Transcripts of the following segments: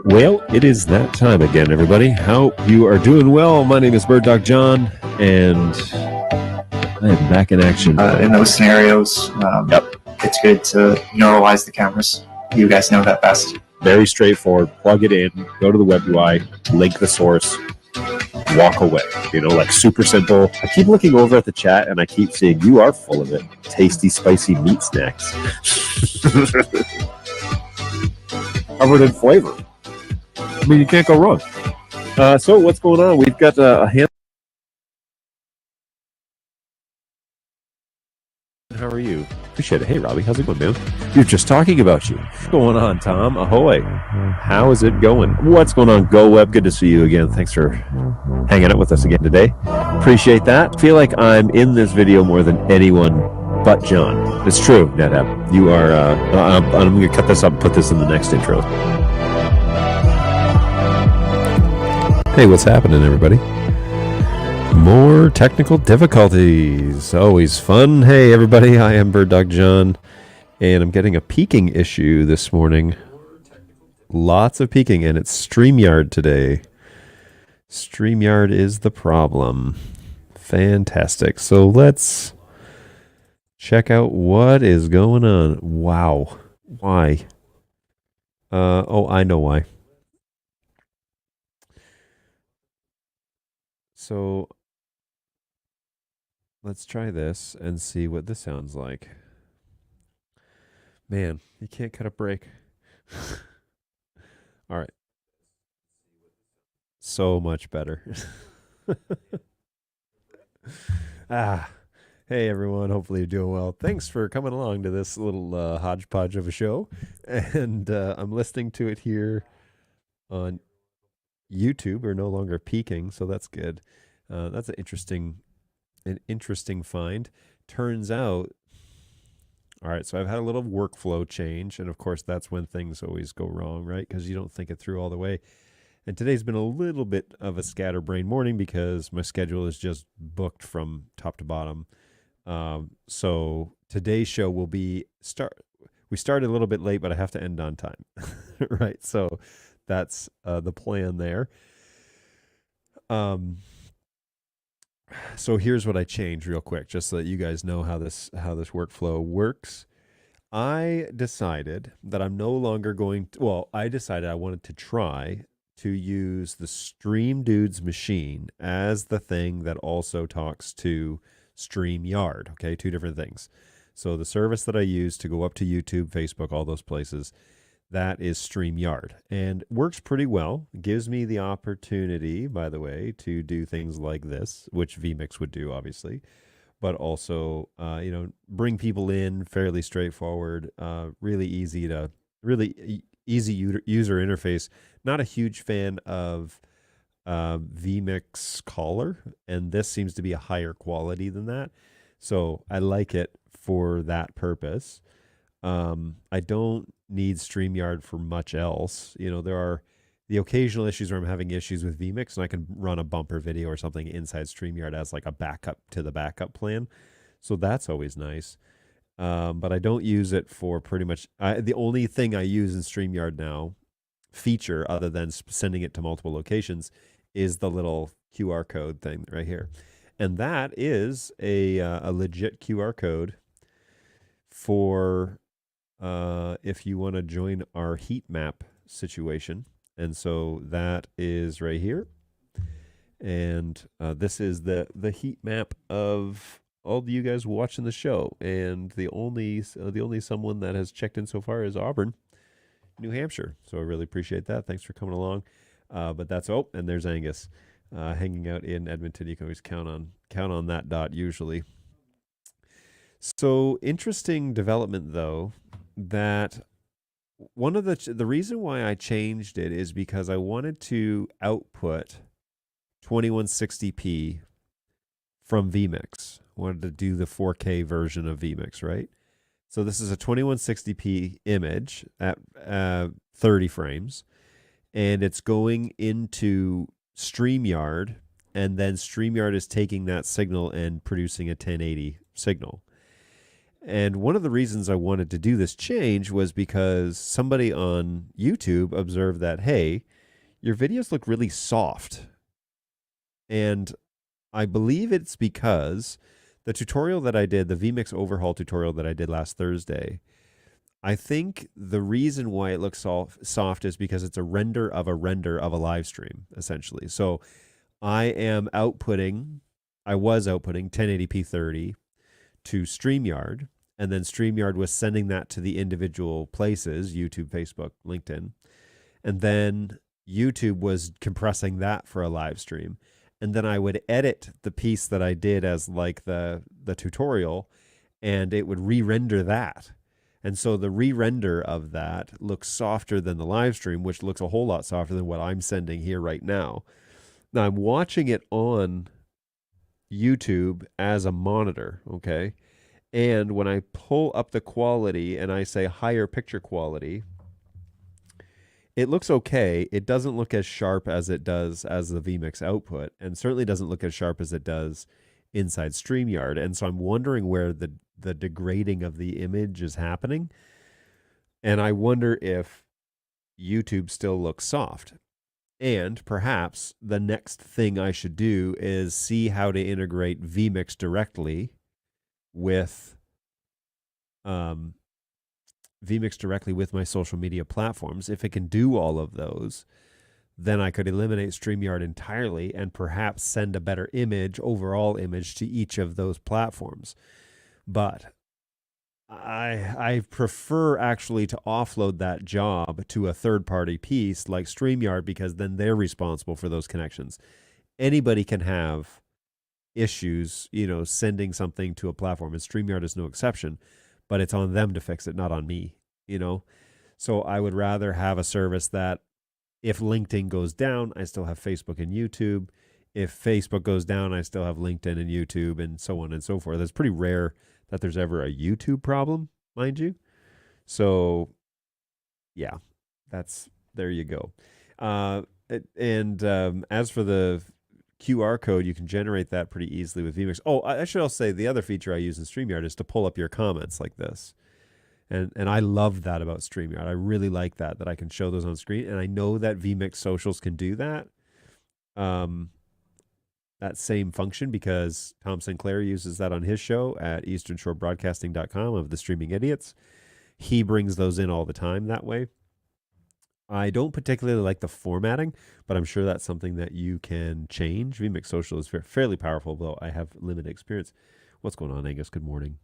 Well, it is that time again, everybody. Hope you are doing well. My name is Bird Dog John, and I am back in action. In those scenarios, it's good to normalize the cameras. You guys know that best. Very straightforward. Plug it in, go to the web UI, link the source, walk away. Like super simple. I keep looking over at the chat, and I keep seeing you are full of it. Tasty, spicy meat snacks. Covered in flavor. I mean, you can't go wrong. So what's going on? We've got a hand. How are you? Appreciate it. Hey, Robbie, how's it going, man? You're just talking about you. What's going on, Tom? Ahoy. How is it going? What's going on, Go Web? Good to see you again. Thanks for hanging out with us again today. Appreciate that. I feel like I'm in this video more than anyone but John. It's true, NetApp. You are, I'm going to cut this up and put this in the next intro. Hey, what's happening, everybody? More technical difficulties. Always fun. Hey, everybody. I am Bird Dog John, and I'm getting a peaking issue this morning. Lots of peaking, and it's StreamYard today. StreamYard is the problem. Fantastic. So let's check out what is going on. Wow. Why? I know why. So let's try this and see what this sounds like. Man, you can't cut a break. All right. So much better. Hey everyone, hopefully you're doing well. Thanks for coming along to this little hodgepodge of a show. And I'm listening to it here on YouTube. Are no longer peaking, so that's good. That's an interesting find. Turns out, all right, so I've had a little workflow change, and of course that's when things always go wrong, right? Because you don't think it through all the way. And today's been a little bit of a scatterbrained morning because my schedule is just booked from top to bottom. So today's show will be we started a little bit late, but I have to end on time, right? So that's the plan there. So here's what I changed real quick, just so that you guys know how this workflow works. I decided that I'm no longer going to, I decided I wanted to try to use the Stream Dudes machine as the thing that also talks to StreamYard. Okay, two different things. So the service that I use to go up to YouTube, Facebook, all those places, that is StreamYard, and works pretty well. It gives me the opportunity, by the way, to do things like this, which vMix would do, obviously, but also, bring people in fairly straightforward, really easy user interface. Not a huge fan of vMix caller, and this seems to be a higher quality than that. So I like it for that purpose. I don't need StreamYard for much else. There are the occasional issues where I'm having issues with vMix, and I can run a bumper video or something inside StreamYard as like a backup to the backup plan. So that's always nice. But I don't use it for pretty much, the only thing I use in StreamYard now, feature other than sending it to multiple locations, is the little QR code thing right here. And that is a legit QR code for if you want to join our heat map situation. And so that is right here. And this is the heat map of all of you guys watching the show. And the only someone that has checked in so far is Auburn, New Hampshire. So I really appreciate that. Thanks for coming along. But that's, and there's Angus hanging out in Edmonton. You can always count on that dot usually. So interesting development, though, that one of the reason why I changed it is because I wanted to output 2160p from vMix. I wanted to do the 4K version of vMix, right? So this is a 2160p image at 30 frames, and it's going into StreamYard, and then StreamYard is taking that signal and producing a 1080 signal. And one of the reasons I wanted to do this change was because somebody on YouTube observed that, hey, your videos look really soft. And I believe it's because the tutorial that I did, the vMix overhaul tutorial that I did last Thursday, I think the reason why it looks soft is because it's a render of a live stream, essentially. So I was outputting 1080p 30 to StreamYard, and then StreamYard was sending that to the individual places, YouTube, Facebook, LinkedIn. And then YouTube was compressing that for a live stream. And then I would edit the piece that I did as like the tutorial, and it would re-render that. And so the re-render of that looks softer than the live stream, which looks a whole lot softer than what I'm sending here right now. Now I'm watching it on YouTube as a monitor, okay? And when I pull up the quality and I say higher picture quality, it looks okay. It doesn't look as sharp as it does as the vMix output, and certainly doesn't look as sharp as it does inside StreamYard. And so I'm wondering where the degrading of the image is happening. And I wonder if YouTube still looks soft. And perhaps the next thing I should do is see how to integrate vMix directly with um, vMix directly with my social media platforms. If it can do all of those, then I could eliminate StreamYard entirely and perhaps send a better image, overall image, to each of those platforms. But I prefer actually to offload that job to a third party piece like StreamYard, because then they're responsible for those connections. Anybody can have issues, sending something to a platform, and StreamYard is no exception, but it's on them to fix it, not on me. So I would rather have a service that if LinkedIn goes down, I still have Facebook and YouTube. If Facebook goes down, I still have LinkedIn and YouTube, and so on and so forth. It's pretty rare that there's ever a YouTube problem, mind you. So yeah, there you go. And as for the QR code, you can generate that pretty easily with vMix. Oh, I should also say the other feature I use in StreamYard is to pull up your comments like this. And I love that about StreamYard. I really like that I can show those on screen. And I know that vMix Socials can do that. That same function, because Tom Sinclair uses that on his show at easternshorebroadcasting.com of the Streaming Idiots. He brings those in all the time that way. I don't particularly like the formatting, but I'm sure that's something that you can change. vMix Social is fairly powerful, though I have limited experience. What's going on, Angus? Good morning.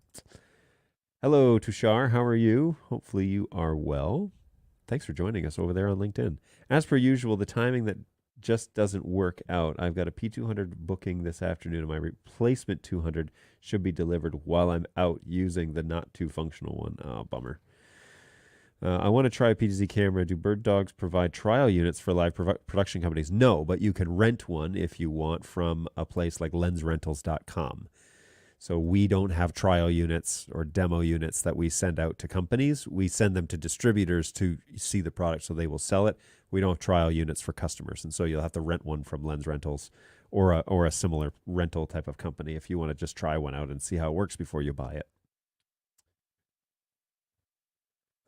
Hello, Tushar. How are you? Hopefully you are well. Thanks for joining us over there on LinkedIn. As per usual, the timing that just doesn't work out. I've got a P200 booking this afternoon, and my replacement 200 should be delivered while I'm out using the not too functional one. Oh, bummer. I want to try a PTZ camera. Do Bird Dogs provide trial units for live production companies? No, but you can rent one if you want from a place like lensrentals.com. So we don't have trial units or demo units that we send out to companies. We send them to distributors to see the product so they will sell it. We don't have trial units for customers. And so you'll have to rent one from Lens Rentals or a similar rental type of company if you want to just try one out and see how it works before you buy it.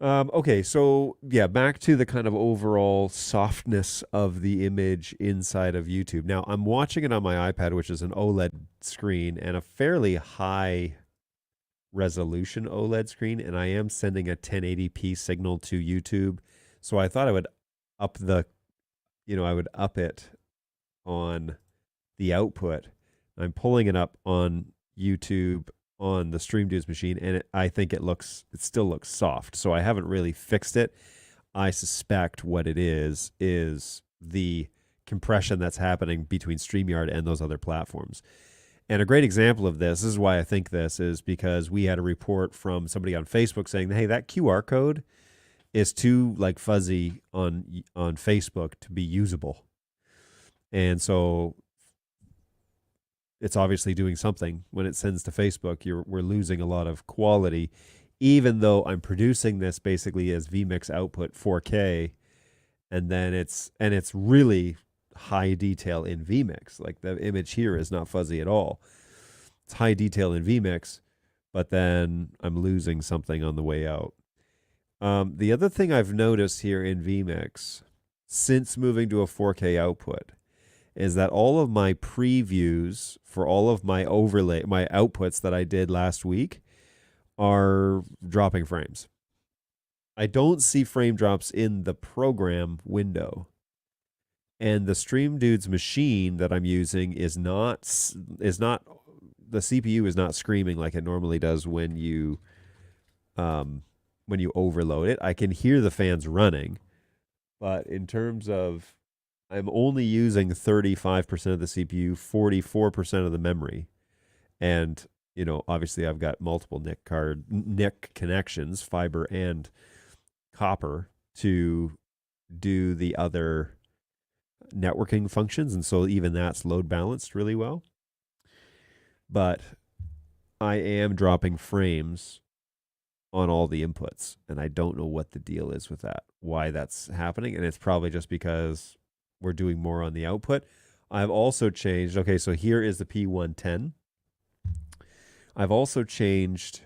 Okay, so yeah, back to the kind of overall softness of the image inside of YouTube. Now, I'm watching it on my iPad, which is an OLED screen and a fairly high resolution OLED screen, and I am sending a 1080p signal to YouTube. So I thought I would up it on the output. I'm pulling it up on YouTube on the Stream Dudes machine, and I think it still looks soft. So I haven't really fixed it. I suspect what it is the compression that's happening between StreamYard and those other platforms. And a great example of this is why I think this is because we had a report from somebody on Facebook saying, hey, that QR code is too like fuzzy on Facebook to be usable. And so it's obviously doing something when it sends to Facebook. We're losing a lot of quality, even though I'm producing this basically as vMix output 4K, and then it's really high detail in vMix. Like the image here is not fuzzy at all. It's high detail in vMix, but then I'm losing something on the way out. The other thing I've noticed here in vMix since moving to a 4K output is that all of my previews for all of my my outputs that I did last week are dropping frames. I don't see frame drops in the program window. And the Stream Dude's machine that I'm using is not the CPU is not screaming like it normally does um when you overload it. I can hear the fans running, but in terms of I'm only using 35% of the CPU, 44% of the memory. And obviously I've got multiple NIC connections, fiber and copper to do the other networking functions, and so even that's load balanced really well. But I am dropping frames on all the inputs, and I don't know what the deal is with that, why that's happening, and it's probably just because we're doing more on the output. I've also changed. Okay, so here is the P110. I've also changed,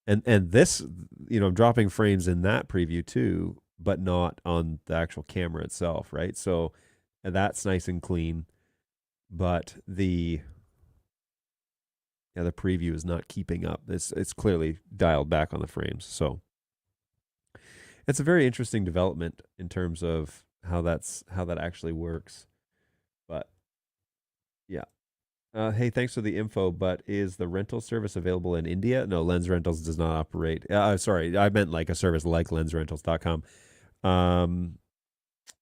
and this, I'm dropping frames in that preview too, but not on the actual camera itself, right? So that's nice and clean, but the preview is not keeping up. It's clearly dialed back on the frames. So it's a very interesting development in terms of how that actually works. But yeah. Hey, thanks for the info. But is the rental service available in India? No, Lens Rentals does not operate. Sorry, I meant like a service like lensrentals.com.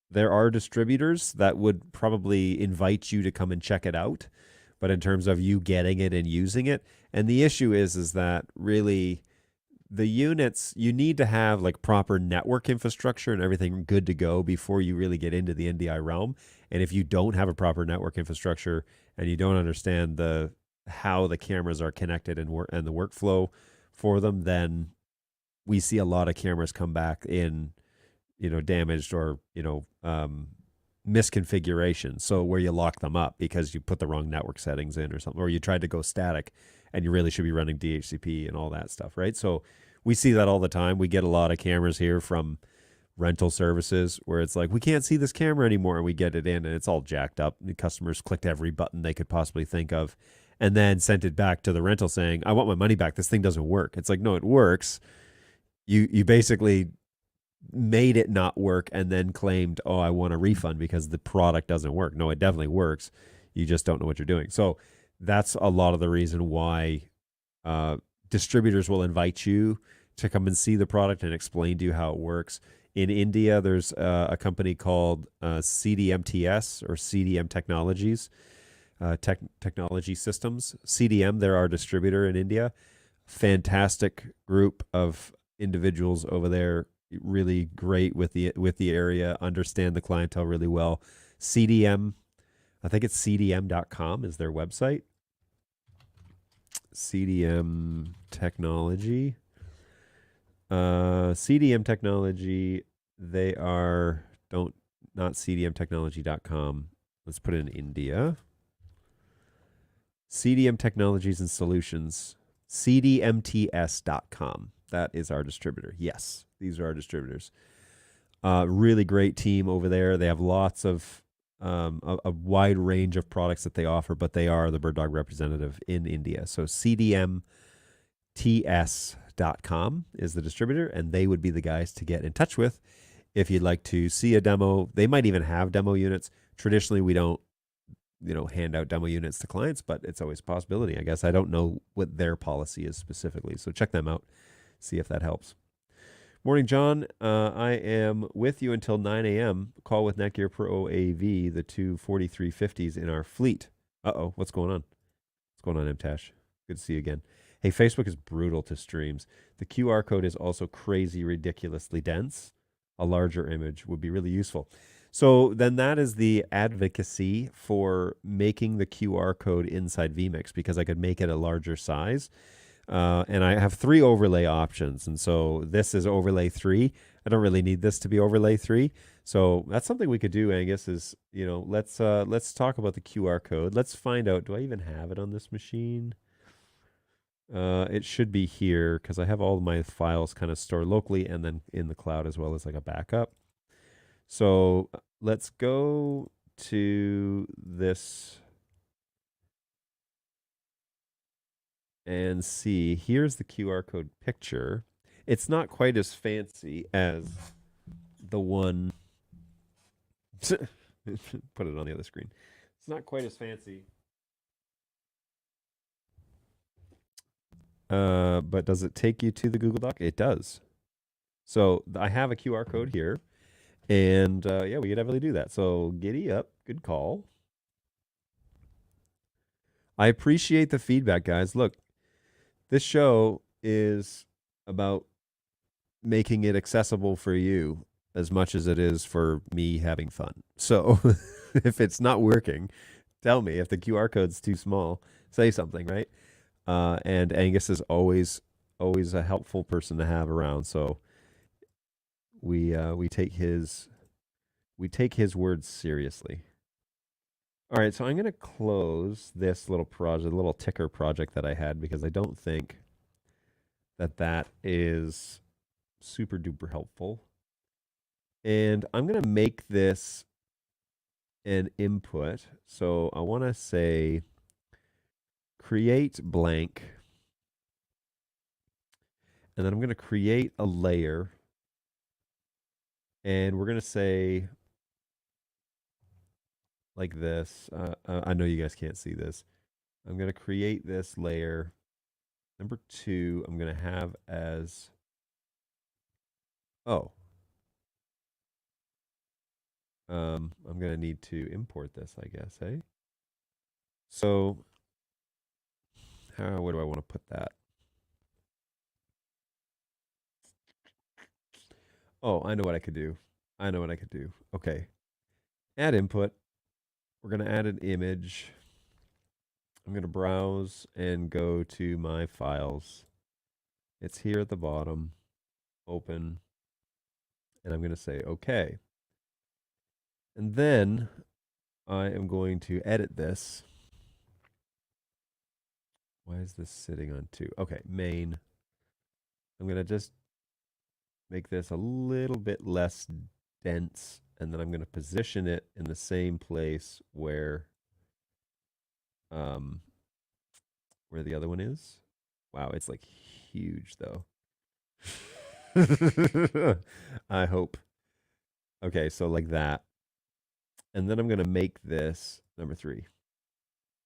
There are distributors that would probably invite you to come and check it out, but in terms of you getting it and using it, and the issue is that really the units, you need to have like proper network infrastructure and everything good to go before you really get into the NDI realm. And if you don't have a proper network infrastructure and you don't understand how the cameras are connected and the workflow for them, then we see a lot of cameras come back in damaged or misconfiguration. So where you lock them up because you put the wrong network settings in or something, or you tried to go static and you really should be running DHCP and all that stuff, right? So we see that all the time. We get a lot of cameras here from rental services where it's like, we can't see this camera anymore, and we get it in and it's all jacked up. The customers clicked every button they could possibly think of and then sent it back to the rental saying, I want my money back. This thing doesn't work. It's like, no, it works. You basically made it not work and then claimed, oh, I want a refund because the product doesn't work. No, it definitely works. You just don't know what you're doing. So that's a lot of the reason why distributors will invite you to come and see the product and explain to you how it works. In India, there's a company called CDMTS or CDM Technologies, Technology Systems. CDM, they're our distributor in India. Fantastic group of individuals over there, really great with the area, understand the clientele really well. CDM, I think it's cdm.com is their website. CDM Technology. CDM Technology, they are not cdmtechnology.com. Let's put it in India. CDM Technologies and Solutions, cdmts.com. That is our distributor. Yes, these are our distributors. Really great team over there. They have lots of a wide range of products that they offer, but they are the Bird Dog representative in India. So cdmts.com is the distributor, and they would be the guys to get in touch with if you'd like to see a demo. They might even have demo units. Traditionally, we don't hand out demo units to clients, but it's always a possibility, I guess. I don't know what their policy is specifically, so check them out. See if that helps. Morning, John. I am with you until 9 a.m. Call with Netgear Pro AV, the two 4350s in our fleet. Uh-oh, what's going on? What's going on, MTash? Good to see you again. Hey, Facebook is brutal to streams. The QR code is also crazy, ridiculously dense. A larger image would be really useful. So then that is the advocacy for making the QR code inside vMix, because I could make it a larger size. And I have 3 overlay options. And so this is overlay 3. I don't really need this to be overlay 3. So that's something we could do, Angus, is, let's talk about the QR code. Let's find out, do I even have it on this machine? It should be here because I have all my files kind of stored locally and then in the cloud as well as like a backup. So let's go to this and see. Here's the QR code picture. It's not quite as fancy as the one. Put it on the other screen. It's not quite as fancy. But does it take you to the Google Doc? It does. So I have a QR code here, and yeah, we could definitely do that. So giddy up, good call. I appreciate the feedback, guys. Look, this show is about making it accessible for you as much as it is for me having fun. So if it's not working, tell me. If the QR code's too small, say something, right? And Angus is always a helpful person to have around. So we take his words seriously. All right, so I'm going to close this little project, little ticker project that I had because I don't think that is super duper helpful. And I'm going to make this an input. So I want to say create blank. And then I'm going to create a layer. And we're going to say like this. I know you guys can't see this. I'm going to create this layer. Number 2, I'm going to have as, oh, I'm going to need to import this, I guess, hey? So, where do I want to put that? Oh, I know what I could do. I know what I could do. Okay. Add input. We're going to add an image. I'm going to browse and go to my files. It's here at the bottom. Open. And I'm going to say OK. And then I am going to edit this. Why is this sitting on 2? Okay, main. I'm going to just make this a little bit less dense, and then I'm going to position it in the same place um, where the other one is. Wow, it's like huge though. I hope. Okay, so like that. And then I'm going to make this number 3.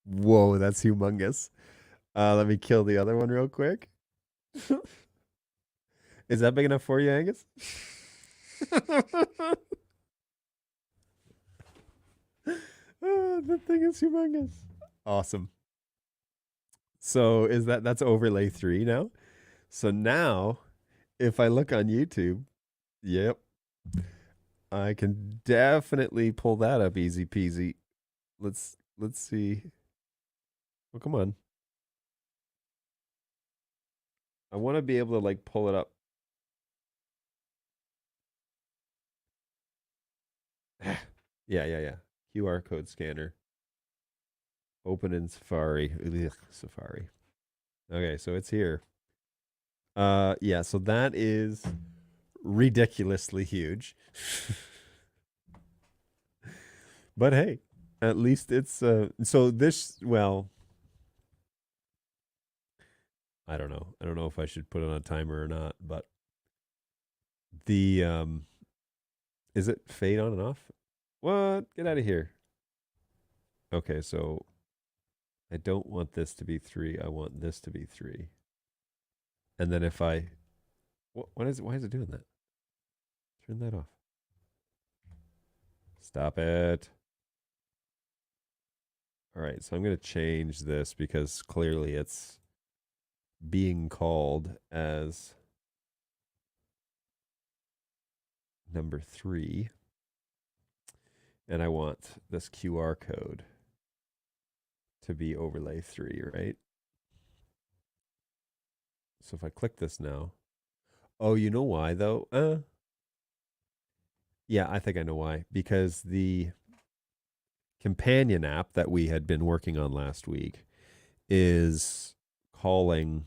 Whoa, that's humongous. Let me kill the other one real quick. Is that big enough for you, Angus? That thing is humongous. Awesome. So that's overlay 3 now? So now if I look on YouTube, yep, I can definitely pull that up easy peasy. Let's see. Oh, come on. I want to be able to like pull it up. Yeah. QR code scanner. Open in Safari. Ugh, Safari. Okay, so it's here. Yeah, so that is ridiculously huge. But hey, at least it's so this, well, I don't know. I don't know if I should put it on a timer or not, but the is it fade on and off? What? Get out of here. Okay, so I don't want this to be 3. I want this to be 3. And then if I what is it? Why is it doing that? Turn that off. Stop it. All right, so I'm going to change this because clearly it's being called as number 3. And I want this QR code to be overlay 3, right? So if I click this now, oh, you know why though? Yeah, I think I know why. Because the companion app that we had been working on last week is calling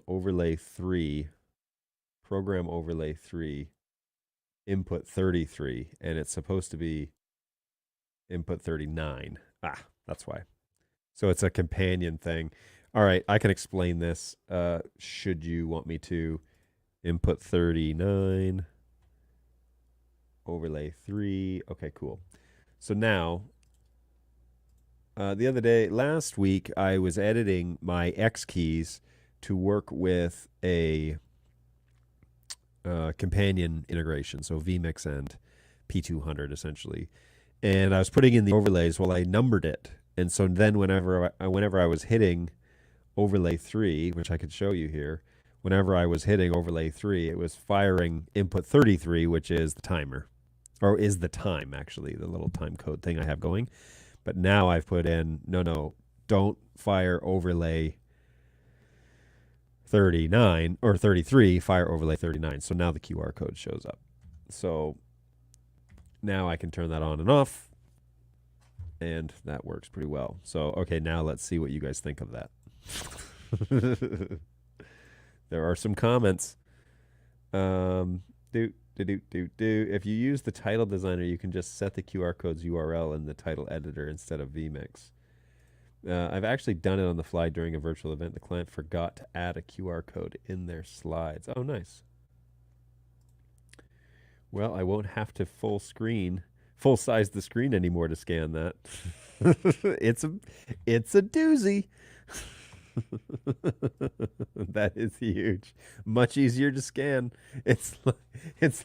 overlay 3, program overlay 3, input 33, and it's supposed to be input 39. Ah, that's why. So it's a companion thing. All right, I can explain this. Should you want me to? Input 39, overlay 3. Okay, cool. So now, last week, I was editing my X keys to work with a companion integration, so vmix and P200 essentially. And I was putting in the overlays while I numbered it. And so then whenever I was hitting overlay 3, which I could show you here, whenever I was hitting overlay 3, it was firing input 33, which is the timer, or is the time, actually, the little time code thing I have going. But now I've put in, no, don't fire overlay 39 or 33, fire overlay 39. So now the QR code shows up. So now I can turn that on and off, and that works pretty well. So, okay, now let's see what you guys think of that. There are some comments. If you use the title designer, you can just set the QR code's URL in the title editor instead of vmix. I've actually done it on the fly during a virtual event. The client forgot to add a QR code in their slides. Oh, nice. Well, I won't have to full size the screen anymore to scan that. it's a doozy. That is huge. Much easier to scan. It's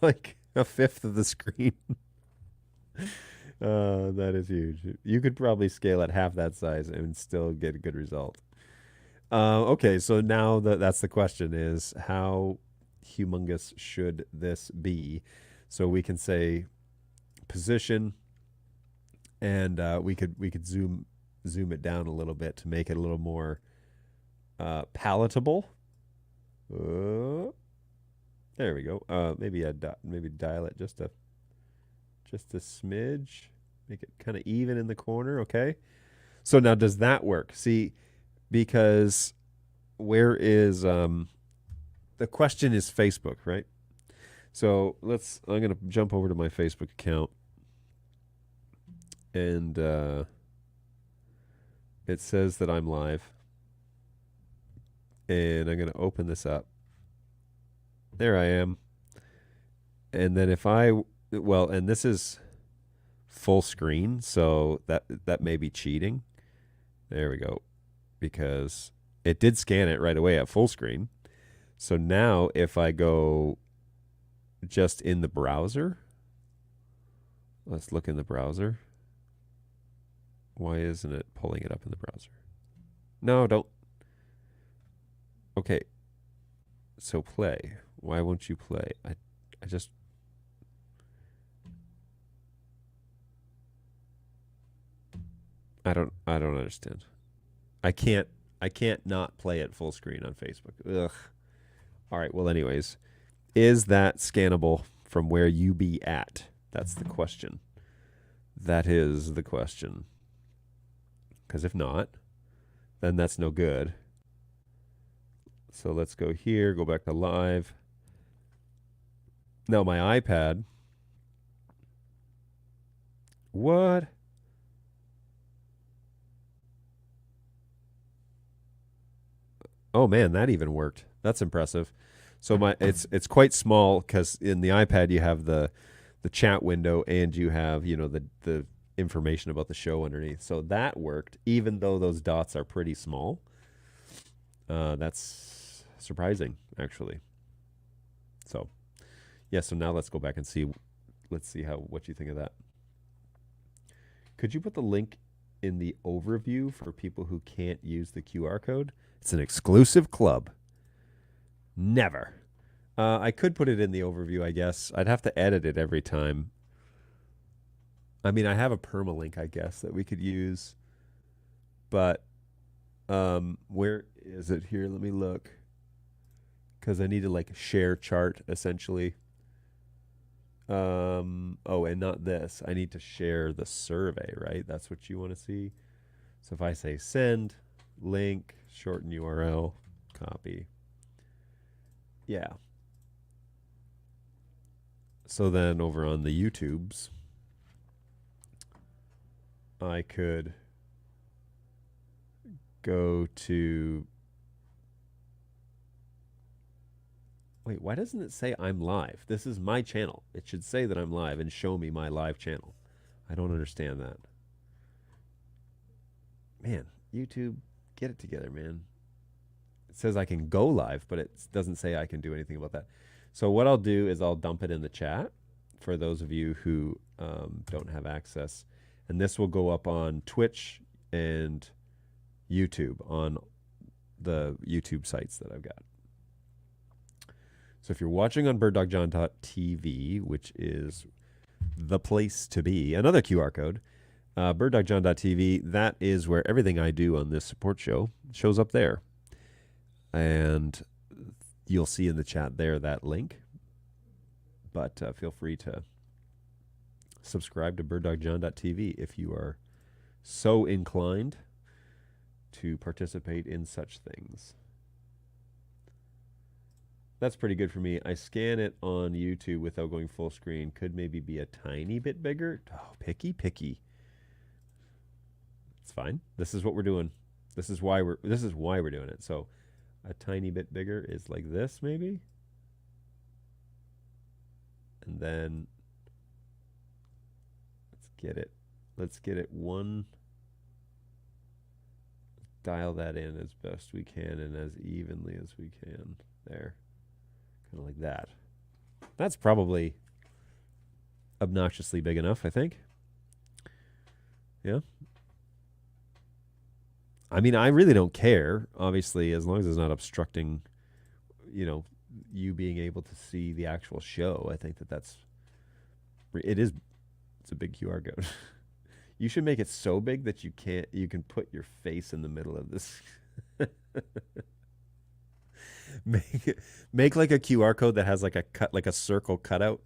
like a fifth of the screen. That is huge. You could probably scale at half that size and still get a good result. Okay, so now that's the question: is how humongous should this be? So we can say position, and we could zoom it down a little bit to make it a little more palatable. There we go. Maybe dial it just a smidge. Make it kind of even in the corner. Okay. So now does that work? See, because where is the question is Facebook, right? So I'm gonna jump over to my Facebook account, and it says that I'm live, and I'm gonna open this up. There I am. And then and this is full screen, so that may be cheating. There we go, because it did scan it right away at full screen. So now if I go just in the browser, let's look in the browser. Why isn't it pulling it up in the browser? No, don't. Okay. So play. Why won't you play? I just. I don't understand. I can't not play it full screen on Facebook. Ugh. All right. Well, anyways, is that scannable from where you be at? That's the question. That is the question. Because if not, then that's no good. So let's go here, go back to live. Now my iPad. What? Oh man, that even worked. That's impressive. So it's quite small because in the iPad you have the chat window and you have the information about the show underneath. So that worked, even though those dots are pretty small. That's surprising, actually. So yeah. So now let's go back and see. Let's see what you think of that. Could you put the link in the overview for people who can't use the QR code? It's an exclusive club. Never. I could put it in the overview, I guess. I'd have to edit it every time. I mean, I have a permalink, I guess, that we could use. But where is it here? Let me look. Because I need to share chart, essentially. Oh, and not this. I need to share the survey, right? That's what you want to see. So if I say send, link, shorten URL, copy. Yeah. So then over on the YouTubes, I could go to. Wait, why doesn't it say I'm live? This is my channel. It should say that I'm live and show me my live channel. I don't understand that. Man, YouTube, get it together, man. It says I can go live, but it doesn't say I can do anything about that. So what I'll do is I'll dump it in the chat for those of you who don't have access. And this will go up on Twitch and YouTube on the YouTube sites that I've got. So if you're watching on birddogjohn.tv, which is the place to be, another QR code, birddogjohn.tv, that is where everything I do on this support show shows up there. And you'll see in the chat there that link. But feel free to subscribe to birddogjohn.tv if you are so inclined to participate in such things. That's pretty good for me. I scan it on YouTube without going full screen. Could maybe be a tiny bit bigger. Oh, picky. It's fine. This is what we're doing. This is why we're doing it. So a tiny bit bigger is like this maybe. And then let's get it one. Dial that in as best we can and as evenly as we can. There. Kind of like that. That's probably obnoxiously big enough, I think. Yeah. I mean, I really don't care, obviously, as long as it's not obstructing, you being able to see the actual show. I think it's a big QR code. You should make it so big that you can put your face in the middle of this. Make like a QR code that has like a circle cutout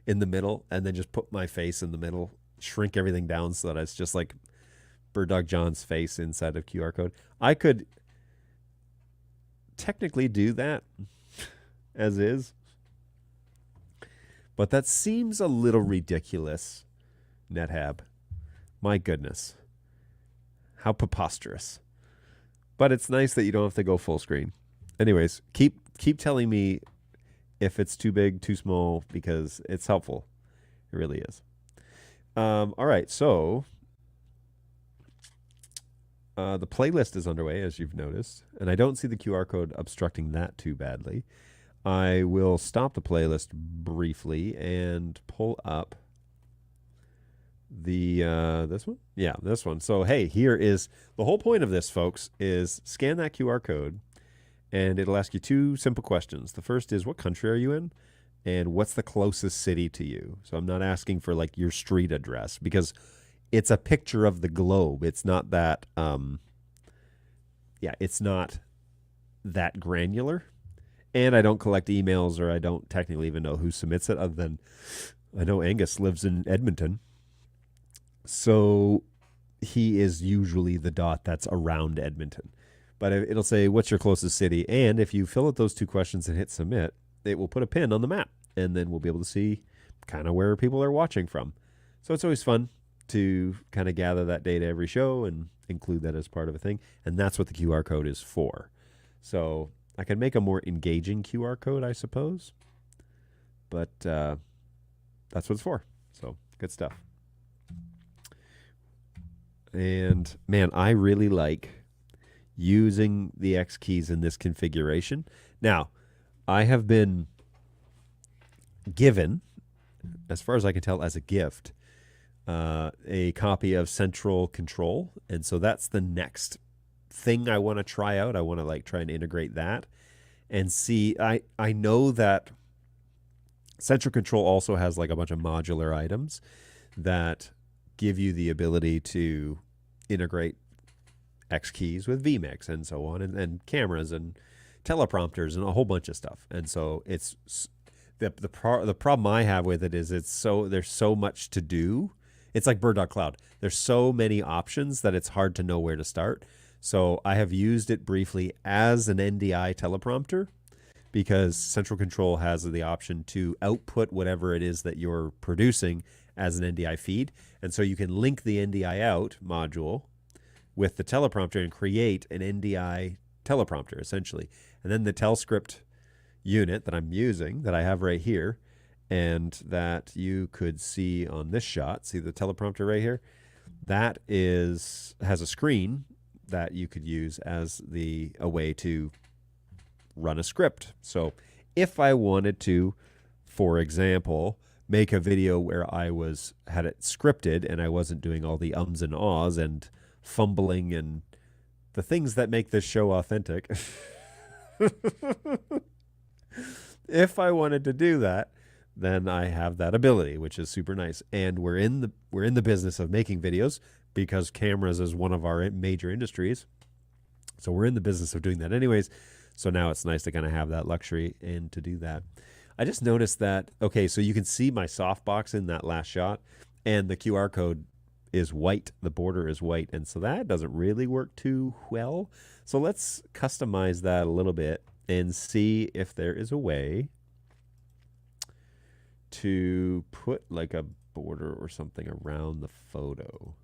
in the middle, and then just put my face in the middle. Shrink everything down so that it's just like Bird Dog John's face inside of QR code. I could technically do that as is, but that seems a little ridiculous. NetHab, my goodness, how preposterous! But it's nice that you don't have to go full screen. Anyways, keep telling me if it's too big, too small, because it's helpful. It really is. All right, so the playlist is underway, as you've noticed, and I don't see the QR code obstructing that too badly. I will stop the playlist briefly and pull up the this one. Yeah, this one. So hey, here is the whole point of this, folks, is scan that QR code and it'll ask you two simple questions. The first is, what country are you in? And what's the closest city to you? So I'm not asking for like your street address, because it's a picture of the globe. It's not that it's not that granular. And I don't collect emails, or I don't technically even know who submits it, other than I know Angus lives in Edmonton. So he is usually the dot that's around Edmonton. But it'll say, what's your closest city? And if you fill out those two questions and hit submit, it will put a pin on the map. And then we'll be able to see kind of where people are watching from. So it's always fun to kind of gather that data every show and include that as part of a thing. And that's what the QR code is for. So I can make a more engaging QR code, I suppose. But that's what it's for. So good stuff. And man, I really like using the X keys in this configuration. Now, I have been given, as far as I can tell, as a gift, a copy of Central Control. And so that's the next thing I want to try out. I want to like try and integrate that and see. I know that Central Control also has like a bunch of modular items that give you the ability to integrate X keys with vMix and so on, and cameras and teleprompters and a whole bunch of stuff. And so it's The problem I have with it is there's so much to do. It's like Bird Dog Cloud. There's so many options that it's hard to know where to start. So I have used it briefly as an NDI teleprompter because Central Control has the option to output whatever it is that you're producing as an NDI feed. And so you can link the NDI out module with the teleprompter and create an NDI teleprompter essentially. And then the TelScript unit that I'm using, that I have right here, and that you could see on this shot, see the teleprompter right here? That has a screen that you could use as a way to run a script. So if I wanted to, for example, make a video where I had it scripted and I wasn't doing all the ums and ahs and fumbling and the things that make this show authentic. If I wanted to do that, then I have that ability, which is super nice. And we're in the business of making videos because cameras is one of our major industries. So we're in the business of doing that anyways. So now it's nice to kind of have that luxury and to do that. I just noticed that, okay, so you can see my softbox in that last shot and the QR code is white. The border is white. And so that doesn't really work too well. So let's customize that a little bit and see if there is a way to put like a border or something around the photo.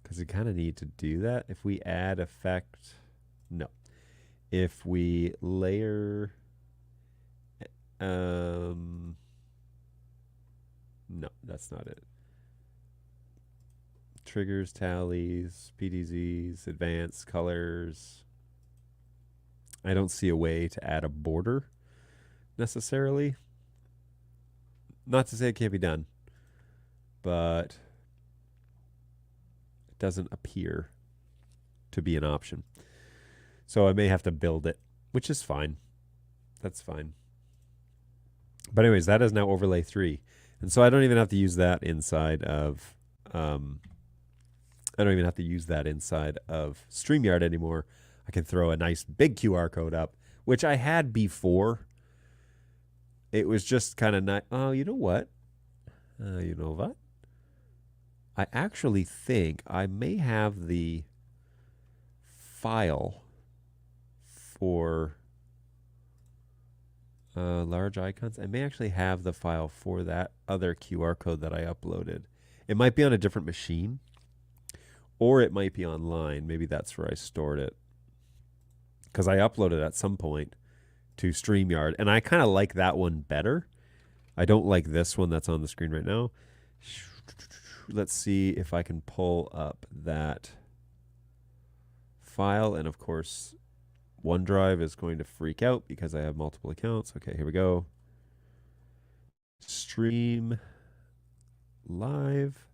Because we kind of need to do that. If we add effect, no. If we layer, no, that's not it. Triggers, tallies, PDZs, advanced colors. I don't see a way to add a border necessarily. Not to say it can't be done, but it doesn't appear to be an option. So I may have to build it, which is fine. That's fine. But anyways, that is now overlay 3. And so I don't even have to use that inside of StreamYard anymore. I can throw a nice big QR code up, which I had before. It was just kind of nice. Oh, you know what? You know what? I actually think I may have the file for large icons. I may actually have the file for that other QR code that I uploaded. It might be on a different machine, or it might be online. Maybe that's where I stored it. Because I uploaded at some point to StreamYard, and I kind of like that one better. I don't like this one that's on the screen right now. Let's see if I can pull up that file, and of course, OneDrive is going to freak out because I have multiple accounts. Okay, here we go. Stream live,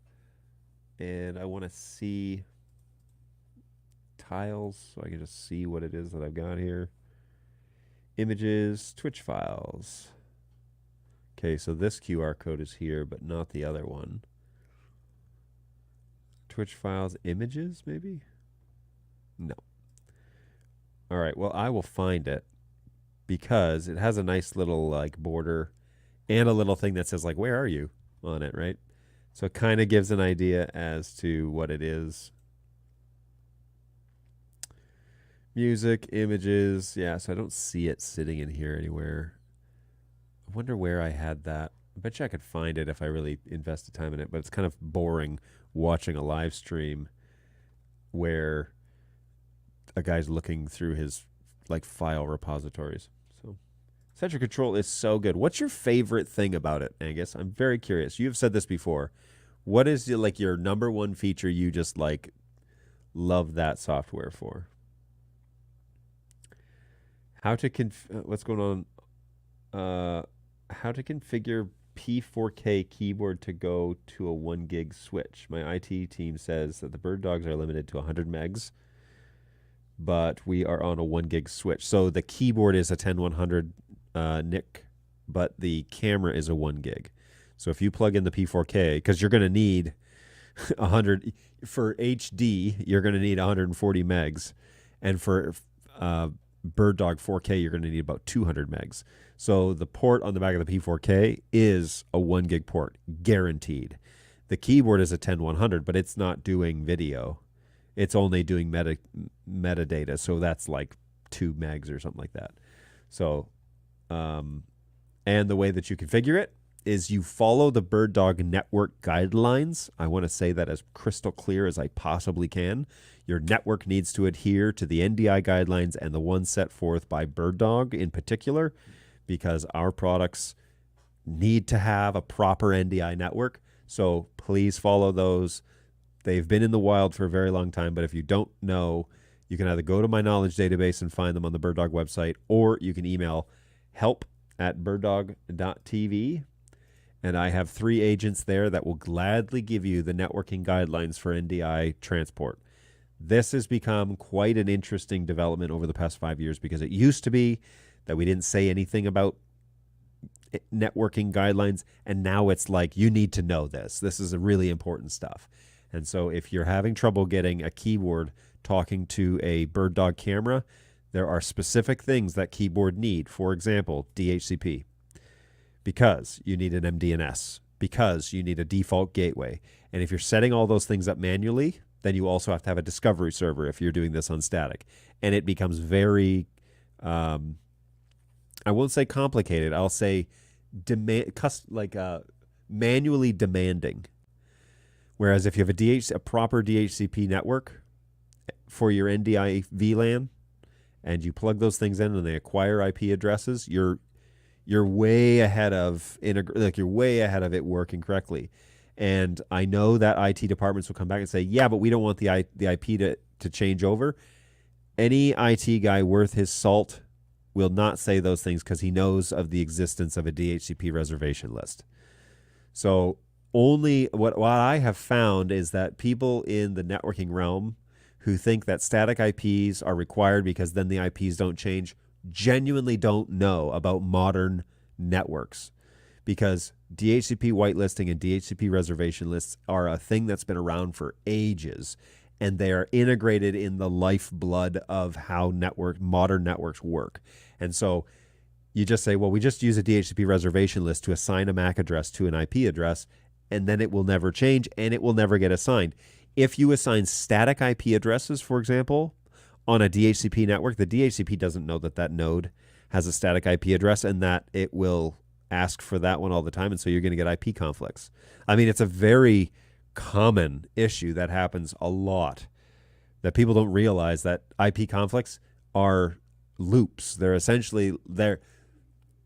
and I want to see tiles so I can just see what it is that I've got here. Images, Twitch files. Okay, so this QR code is here, but not the other one. Twitch files, images, maybe? No. All right, well, I will find it because it has a nice little like border and a little thing that says like, where are you on it, right? So it kind of gives an idea as to what it is. Music, images. Yeah, so I don't see it sitting in here anywhere. I wonder where I had that. I bet you I could find it if I really invested time in it, but it's kind of boring watching a live stream where a guy's looking through his like file repositories. So Central Control is so good. What's your favorite thing about it, Angus? I'm very curious. You've said this before. What is like your number one feature you just like love that software for? How to what's going on? How to configure P4K keyboard to go to a 1 gig switch. My IT team says that the Bird Dogs are limited to 100 megs, but we are on a 1 gig switch. So the keyboard is a 10100 NIC, but the camera is a 1 gig. So if you plug in the P4K, because you're going to need 100 for HD, you're going to need 140 megs, and for Bird Dog 4K, you're going to need about 200 megs. So the port on the back of the P4K is a 1 gig port, guaranteed. The keyboard is a 10100, but it's not doing video. It's only doing metadata, so that's like 2 megs or something like that. So, and the way that you configure it is you follow the Bird Dog network guidelines. I want to say that as crystal clear as I possibly can. Your network needs to adhere to the NDI guidelines and the ones set forth by Bird Dog in particular, because our products need to have a proper NDI network. So please follow those. They've been in the wild for a very long time, but if you don't know, you can either go to my knowledge database and find them on the Bird Dog website, or you can email help@birddog.tv. And I have 3 agents there that will gladly give you the networking guidelines for NDI transport. This has become quite an interesting development over the past 5 years, because it used to be that we didn't say anything about networking guidelines, and now it's like, you need to know this. This is a really important stuff. And so if you're having trouble getting a keyboard talking to a Bird Dog camera, there are specific things that keyboard need. For example, DHCP, because you need an MDNS, because you need a default gateway. And if you're setting all those things up manually, then you also have to have a discovery server if you're doing this on static. And it becomes very, I won't say complicated, I'll say manually demanding. Whereas if you have a proper DHCP network for your NDI VLAN, and you plug those things in and they acquire IP addresses, you're way ahead of you're way ahead of it working correctly. And I know that IT departments will come back and say, yeah, but we don't want the IP to change over. Any IT guy worth his salt will not say those things, because he knows of the existence of a DHCP reservation list. So only what I have found is that people in the networking realm who think that static IPs are required because then the IPs don't change genuinely don't know about modern networks, because DHCP whitelisting and DHCP reservation lists are a thing that's been around for ages, and they are integrated in the lifeblood of how modern networks work. And so you just say, well, we just use a DHCP reservation list to assign a MAC address to an IP address, and then it will never change and it will never get assigned. If you assign static IP addresses, for example, on a DHCP network, the DHCP doesn't know that that node has a static IP address, and that it will ask for that one all the time. And so you're going to get IP conflicts. I mean, it's a very common issue that happens a lot, that people don't realize that IP conflicts are loops. They're essentially,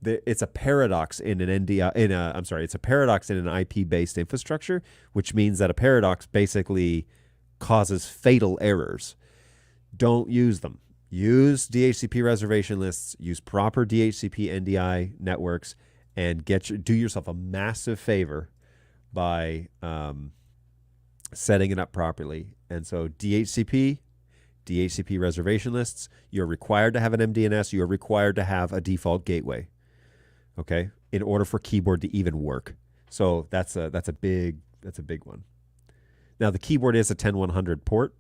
it's a paradox in an it's a paradox in an IP-based infrastructure, which means that a paradox basically causes fatal errors. Don't use them. Use DHCP reservation lists, use proper DHCP NDI networks, and do yourself a massive favor by setting it up properly. And so DHCP reservation lists, you're required to have an MDNS, you're required to have a default gateway, okay, in order for keyboard to even work. So that's a big one. Now the keyboard is a 10100 port,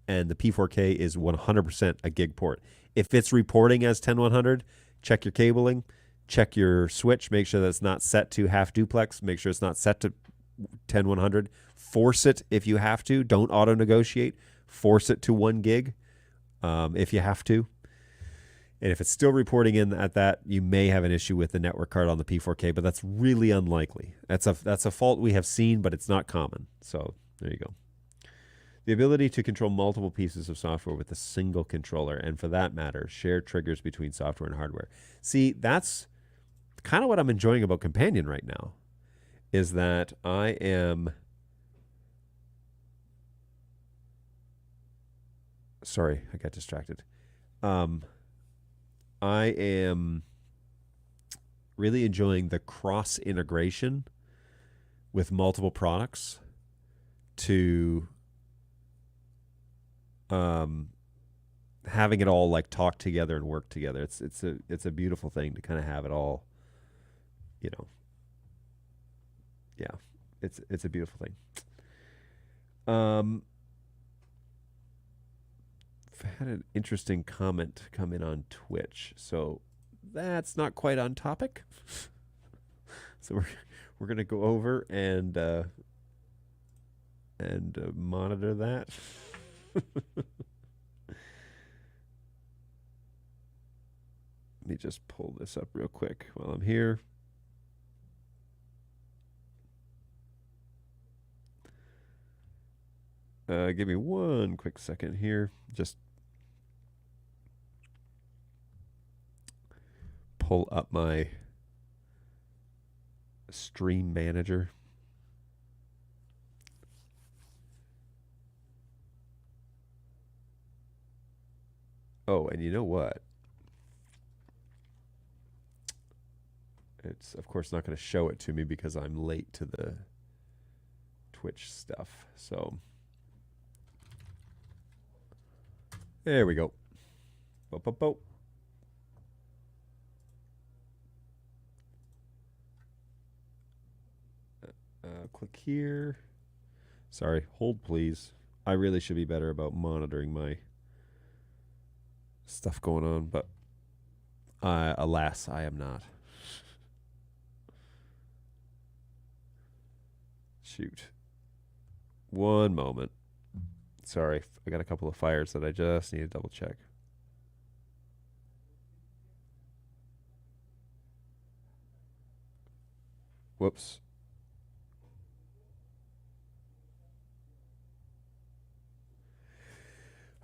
and the P4K is 100% a gig port. If it's reporting as 10100, check your cabling, check your switch, make sure that it's not set to half duplex, make sure it's not set to 10100. Force it if you have to. Don't auto negotiate. Force it to 1 gig if you have to. And if it's still reporting in at that, you may have an issue with the network card on the P4K, but that's really unlikely. That's a fault we have seen, but it's not common. So there you go. The ability to control multiple pieces of software with a single controller, and for that matter, share triggers between software and hardware. See, that's kind of what I'm enjoying about Companion right now, is that I am... Sorry, I got distracted. I am really enjoying the cross integration with multiple products to having it all like talk together and work together. It's a beautiful thing to kind of have it all, you know. Yeah, it's a beautiful thing. had an interesting comment come in on Twitch. So that's not quite on topic. So we're gonna go over and monitor that. Let me just pull this up real quick while I'm here. Give me one quick second here. Just pull up my stream manager. Oh, and you know what? It's, of course, not going to show it to me because I'm late to the Twitch stuff. So there we go. Boop, boop, boop. Click here. Sorry, hold please. I really should be better about monitoring my stuff going on, but alas, I am not. Shoot. One moment. Sorry, I got a couple of fires that I just need to double check. Whoops.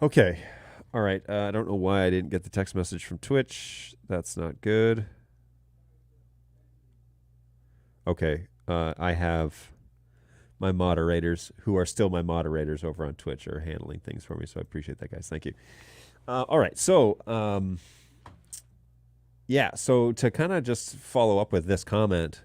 Okay. All right. I don't know why I didn't get the text message from Twitch. That's not good. Okay. I have my moderators, who are still my moderators over on Twitch, are handling things for me. So I appreciate that, guys. Thank you. All right. So, yeah. So to kind of just follow up with this comment,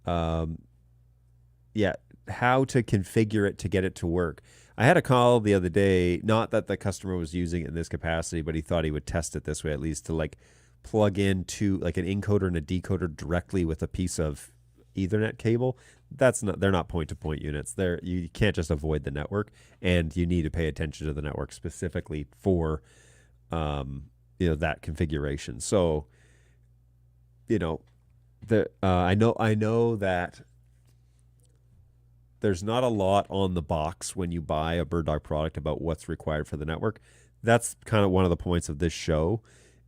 yeah, how to configure it to get it to work. I had a call the other day, not that the customer was using it in this capacity, but he thought he would test it this way, at least to like plug into like an encoder and a decoder directly with a piece of Ethernet cable. That's not, they're not point-to-point units. You can't just avoid the network, and you need to pay attention to the network specifically for that configuration. So, I know that there's not a lot on the box when you buy a BirdDog product about what's required for the network. That's kind of one of the points of this show,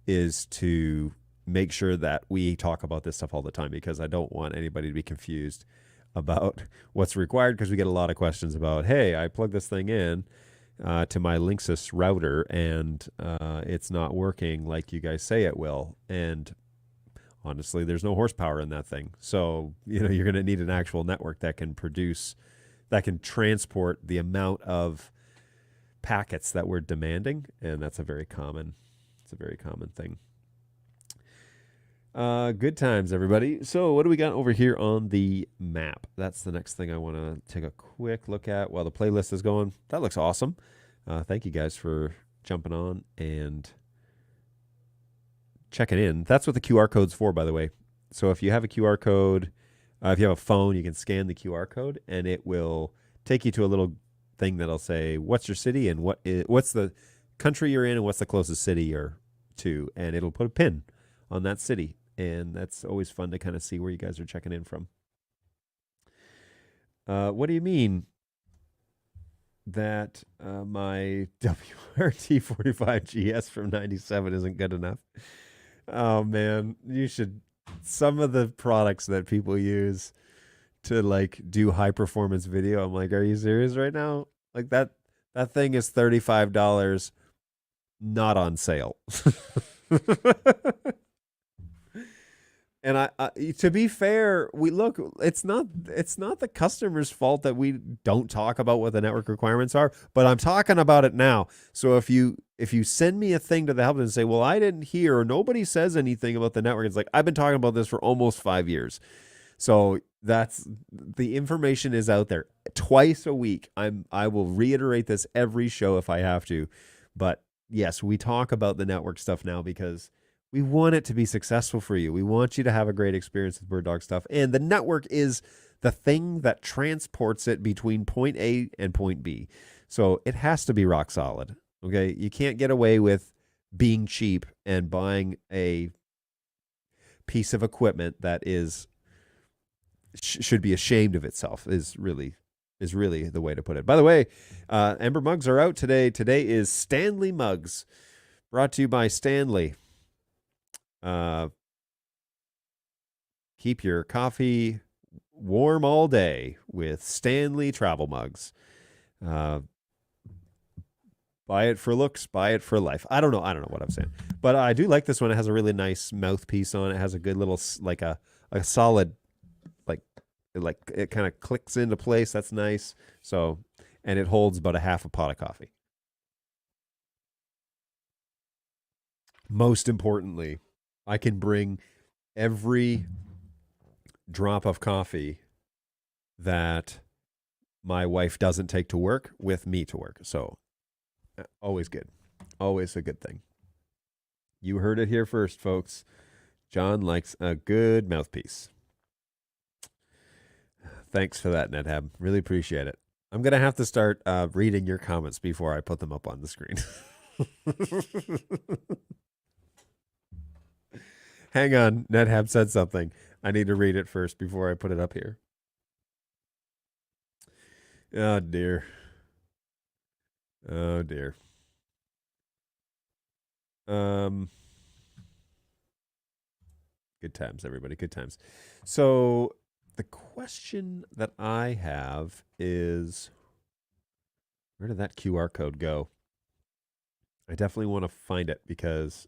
is to make sure that we talk about this stuff all the time, because I don't want anybody to be confused about what's required, because we get a lot of questions about, hey, I plug this thing in to my Linksys router and it's not working like you guys say it will. And honestly, there's no horsepower in that thing. So, you're going to need an actual network that can transport the amount of packets that we're demanding. And that's a very common thing. Good times, everybody. So what do we got over here on the map? That's the next thing I want to take a quick look at while the playlist is going. That looks awesome. Thank you guys for jumping on and checking in. That's what the QR code's for, by the way. So if you have a QR code, if you have a phone, you can scan the QR code and it will take you to a little thing that'll say, what's your city and what's the country you're in and what's the closest city you're to. And it'll put a pin on that city. And that's always fun to kind of see where you guys are checking in from. What do you mean that my WRT45GS from 97 isn't good enough? Oh, man. Some of the products that people use to like do high performance video, I'm like, are you serious right now? Like that thing is $35, not on sale. And I to be fair, it's not the customer's fault that we don't talk about what the network requirements are, but I'm talking about it now. So if you send me a thing to the help and say, well, I didn't hear, or nobody says anything about the network, it's like, I've been talking about this for almost 5 years. So the information is out there twice a week. I will reiterate this every show if I have to, but yes, we talk about the network stuff now because we want it to be successful for you. We want you to have a great experience with BirdDog stuff. And the network is the thing that transports it between point A and point B. So it has to be rock solid. Okay, you can't get away with being cheap and buying a piece of equipment that is should be ashamed of itself. Is really the way to put it. By the way, Ember mugs are out today. Today is Stanley mugs, brought to you by Stanley. Uh, keep your coffee warm all day with Stanley travel mugs. Uh, buy it for looks, buy it for life. I don't know. I don't know what I'm saying, but I do like this one. It has a really nice mouthpiece on it. It has a good little like a solid like it kind of clicks into place. That's nice. So, and it holds about a half a pot of coffee. Most importantly, I can bring every drop of coffee that my wife doesn't take to work with me to work. So, always good. Always a good thing. You heard it here first, folks. John likes a good mouthpiece. Thanks for that, NetHab. Really appreciate it. I'm going to have to start reading your comments before I put them up on the screen. Hang on. NetHab said something. I need to read it first before I put it up here. Oh, dear. Oh, dear. Good times, everybody. Good times. So, the question that I have is, where did that QR code go? I definitely want to find it because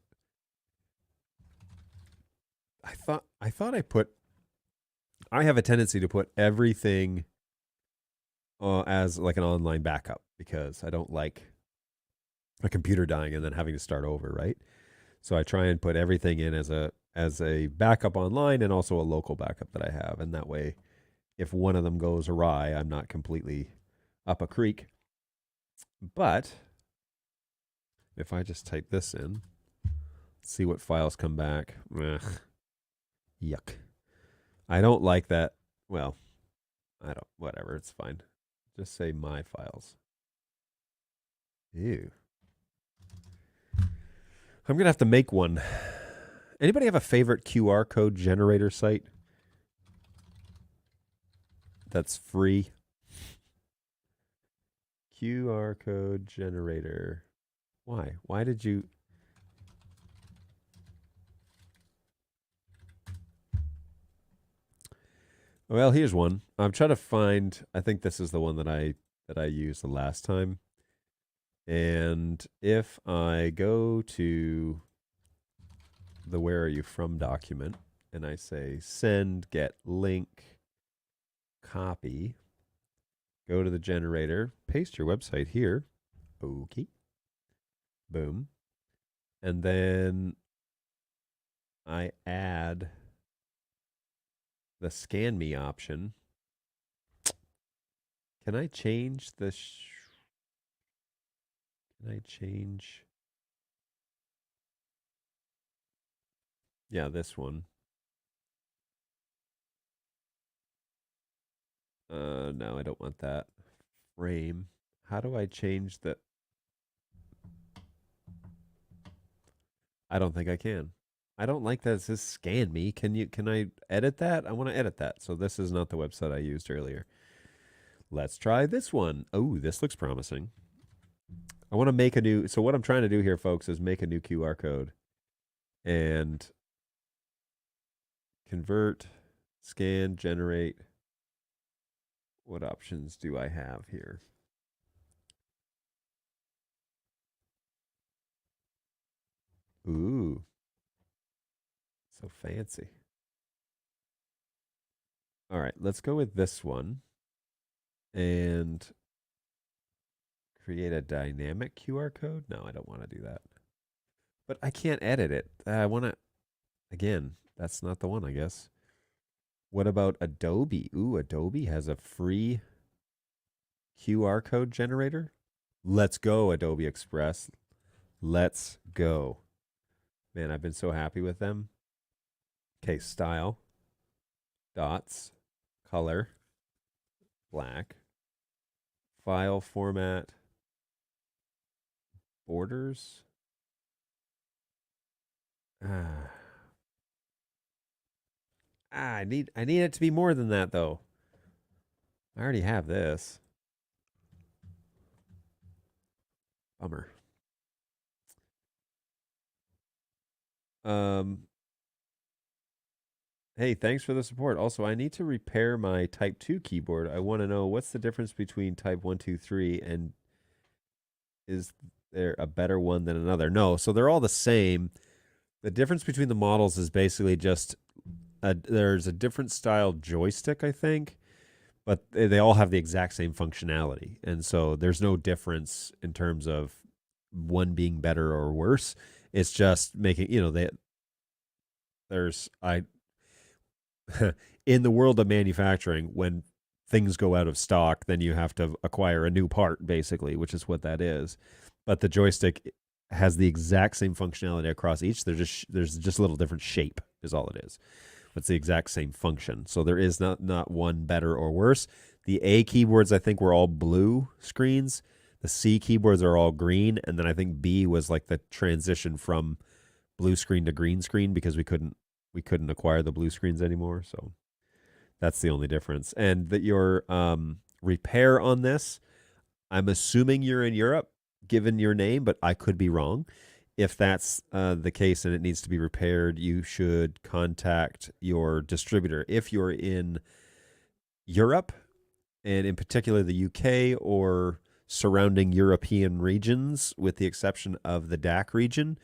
I have a tendency to put everything as like an online backup because I don't like a computer dying and then having to start over, right? So I try and put everything in as a backup online and also a local backup that I have, and that way, if one of them goes awry, I'm not completely up a creek. But if I just type this in, see what files come back. Ugh, yuck. I don't like that. Well, I don't. Whatever. It's fine. Just say my files. Ew. I'm gonna have to make one. Anybody have a favorite QR code generator site that's free? QR code generator. Why? Why did you? Well, here's one. I'm trying to find. I think this is the one that I used the last time. And if I go to the where are you from document and I say send, get link, copy, go to the generator, paste your website here. Okay. Boom. And then I add the scan me option. Can I change the can I change? Yeah, this one. No, I don't want that. Frame. How do I change the I don't think I can. I don't like that it says scan me. Can I edit that? I want to edit that. So this is not the website I used earlier. Let's try this one. Oh, this looks promising. I want to make a new so what I'm trying to do here, folks, is make a new QR code and convert, scan, generate. What options do I have here? Ooh, so fancy. All right, let's go with this one and create a dynamic QR code. No, I don't want to do that. But I can't edit it. I want to, again, that's not the one, I guess. What about Adobe? Ooh, Adobe has a free QR code generator. Let's go, Adobe Express. Let's go. Man, I've been so happy with them. Okay, style, dots, color, black, file format, Borders. Ah, I need it to be more than that though. I already have this. Bummer. Um, hey, thanks for the support. Also, I need to repair my Type 2 keyboard. I want to know what's the difference between Type 1, 2, 3, and is there a better one than another? No, so they're all the same. The difference between the models is basically just there's a different style joystick, I think, but they all have the exact same functionality. And so there's no difference in terms of one being better or worse. It's just making, there's I in the world of manufacturing, when things go out of stock, then you have to acquire a new part, basically, which is what that is. But the joystick has the exact same functionality across each. There's just a little different shape, is all it is. It's the exact same function. So there is not one better or worse. The A keyboards, I think, were all blue screens. The C keyboards are all green, and then I think B was like the transition from blue screen to green screen because we couldn't acquire the blue screens anymore. So that's the only difference. And that your repair on this, I'm assuming you're in Europe, given your name, but I could be wrong. If that's the case and it needs to be repaired, you should contact your distributor. If you're in Europe, and in particular the UK or surrounding European regions, with the exception of the DAC region,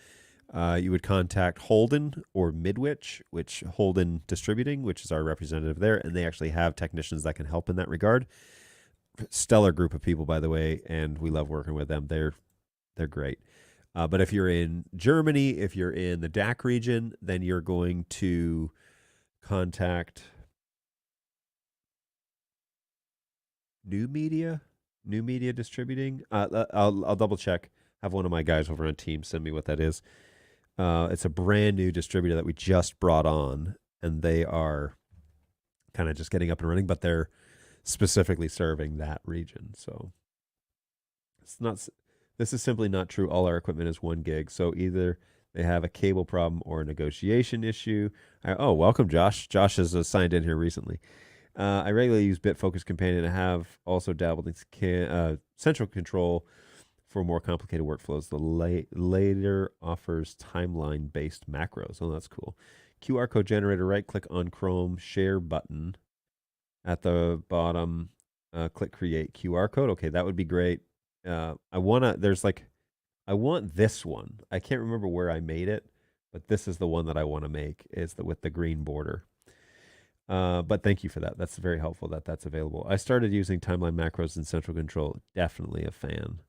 you would contact Holden or Midwich, which Holden Distributing, which is our representative there, and they actually have technicians that can help in that regard. Stellar group of people, by the way, and we love working with them. They're great. But if you're in Germany, if you're in the DAC region, then you're going to contact New Media, New Media Distributing. I'll double check. Have one of my guys over on Teams send me what that is. It's a brand new distributor that we just brought on, and they are kind of just getting up and running, but they're specifically serving that region. So it's not. This is simply not true. All our equipment is 1 gig. So either they have a cable problem or a negotiation issue. Oh, welcome, Josh. Josh has signed in here recently. I regularly use BitFocus Companion. I have also dabbled in Central Control for more complicated workflows. The later offers timeline-based macros. Oh, that's cool. QR code generator. Right click on Chrome share button at the bottom. Click create QR code. Okay, that would be great. I want this one. I can't remember where I made it, but this is the one that I want to make. Is with the green border. But thank you for that. That's very helpful that that's available. I started using timeline macros in Central Control. Definitely a fan.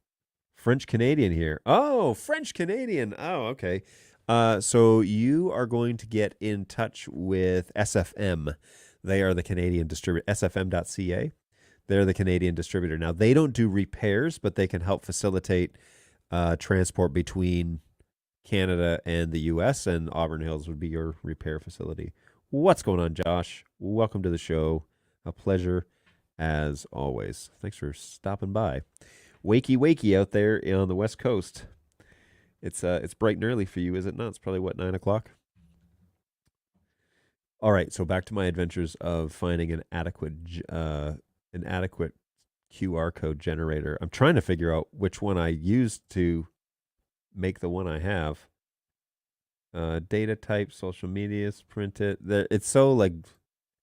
French Canadian here. Oh, French Canadian. Oh, okay. So you are going to get in touch with SFM. They are the Canadian distributor, sfm.ca. They're the Canadian distributor. Now, they don't do repairs, but they can help facilitate transport between Canada and the U.S., and Auburn Hills would be your repair facility. What's going on, Josh? Welcome to the show. A pleasure as always. Thanks for stopping by. Wakey out there on the West Coast. It's bright and early for you, is it not? It's probably what, 9 o'clock? All right, so back to my adventures of finding an adequate QR code generator. I'm trying to figure out which one I used to make the one I have. Data type, social medias, print it. It's so like,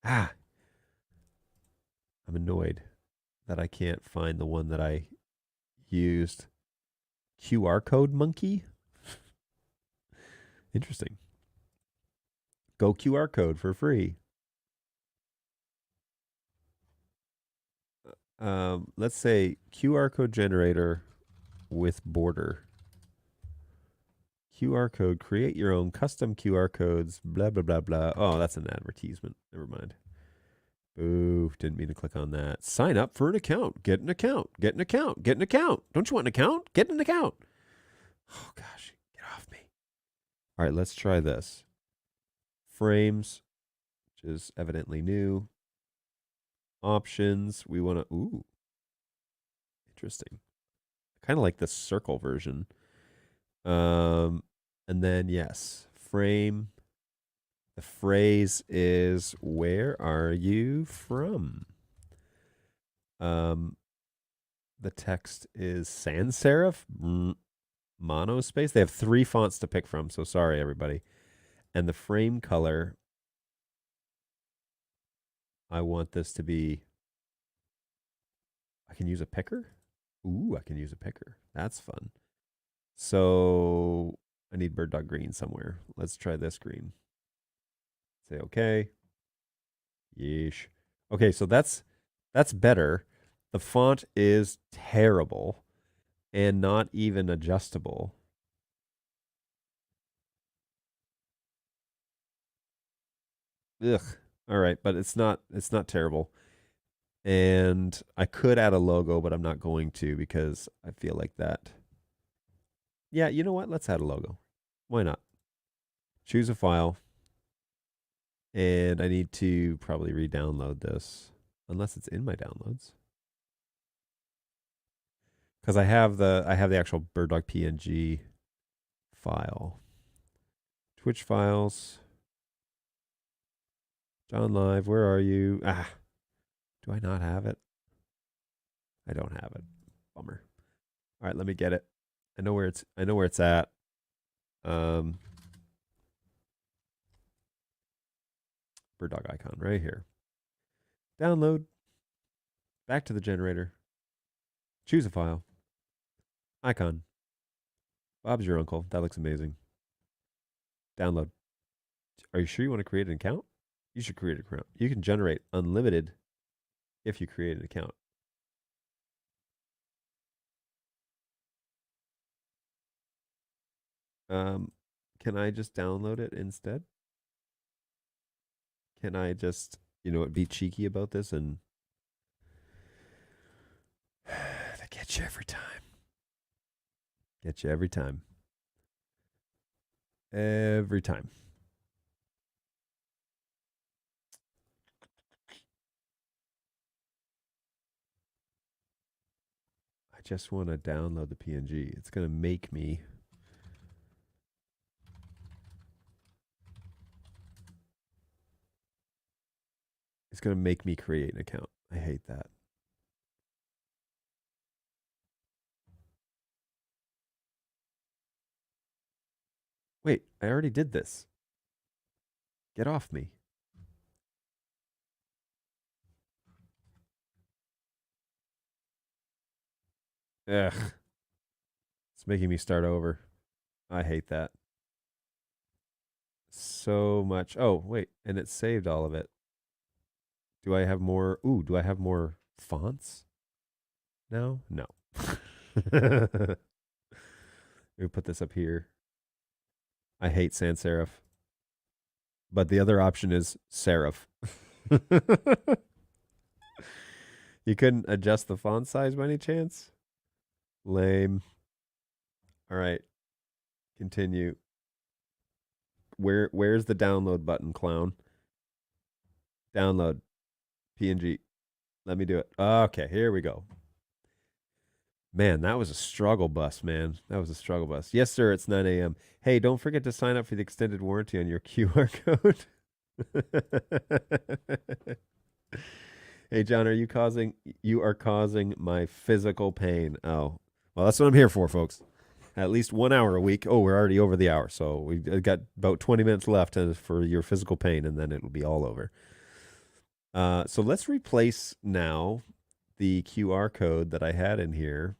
I'm annoyed that I can't find the one that I used. QR code monkey? Interesting. Go QR code for free. Let's say QR code generator with border. QR code, create your own custom QR codes, blah, blah, blah, blah. Oh, that's an advertisement. Never mind. Ooh, didn't mean to click on that. Sign up for an account. Get an account. Get an account. Get an account. Don't you want an account? Get an account. Oh, gosh. Get off me. All right, let's try this. Frames, which is evidently new. Options. We want to, interesting. I kind of like the circle version. And then yes, frame. The phrase is, "Where are you from?" Um, the text is sans serif, monospace. They have 3 fonts to pick from, so sorry everybody. And the frame color, I want this to be. I can use a picker. Ooh, I can use a picker. That's fun. So I need bird dog green somewhere. Let's try this green. Say okay. Yeesh. Okay, so that's better. The font is terrible and not even adjustable. Ugh. All right, but it's not terrible. And I could add a logo, but I'm not going to because I feel like that. Yeah, you know what? Let's add a logo. Why not? Choose a file. And I need to probably re-download this unless it's in my downloads. Because I have the actual bird dog PNG file. Twitch files. John Live, where are you? Do I not have it? I don't have it. Bummer. All right, let me get it. I know where it's at. Bird dog icon right here. Download. Back to the generator. Choose a file. Icon. Bob's your uncle. That looks amazing. Download. Are you sure you want to create an account? You should create an account. You can generate unlimited if you create an account. Can I just download it instead? Can I just, be cheeky about this and they get you every time. Get you every time. Every time. I just want to download the PNG. It's going to make me. It's going to make me create an account. I hate that. Wait, I already did this. Get off me. Ugh. It's making me start over. I hate that so much. Oh, wait. And it saved all of it. Do I have more? Ooh, do I have more fonts? No? No. We put this up here. I hate sans serif. But the other option is serif. You couldn't adjust the font size by any chance? Lame. All right. Continue. Where's the download button, clown? Download. PNG. Let me do it. Okay, here we go. Man, that was a struggle bus, man. That was a struggle bus. Yes, sir, it's 9 a.m. Hey, don't forget to sign up for the extended warranty on your QR code. Hey, John, you are causing my physical pain. Oh, well, that's what I'm here for, folks. At least 1 hour a week. Oh, we're already over the hour. So we've got about 20 minutes left for your physical pain, and then it'll be all over. So let's replace now the QR code that I had in here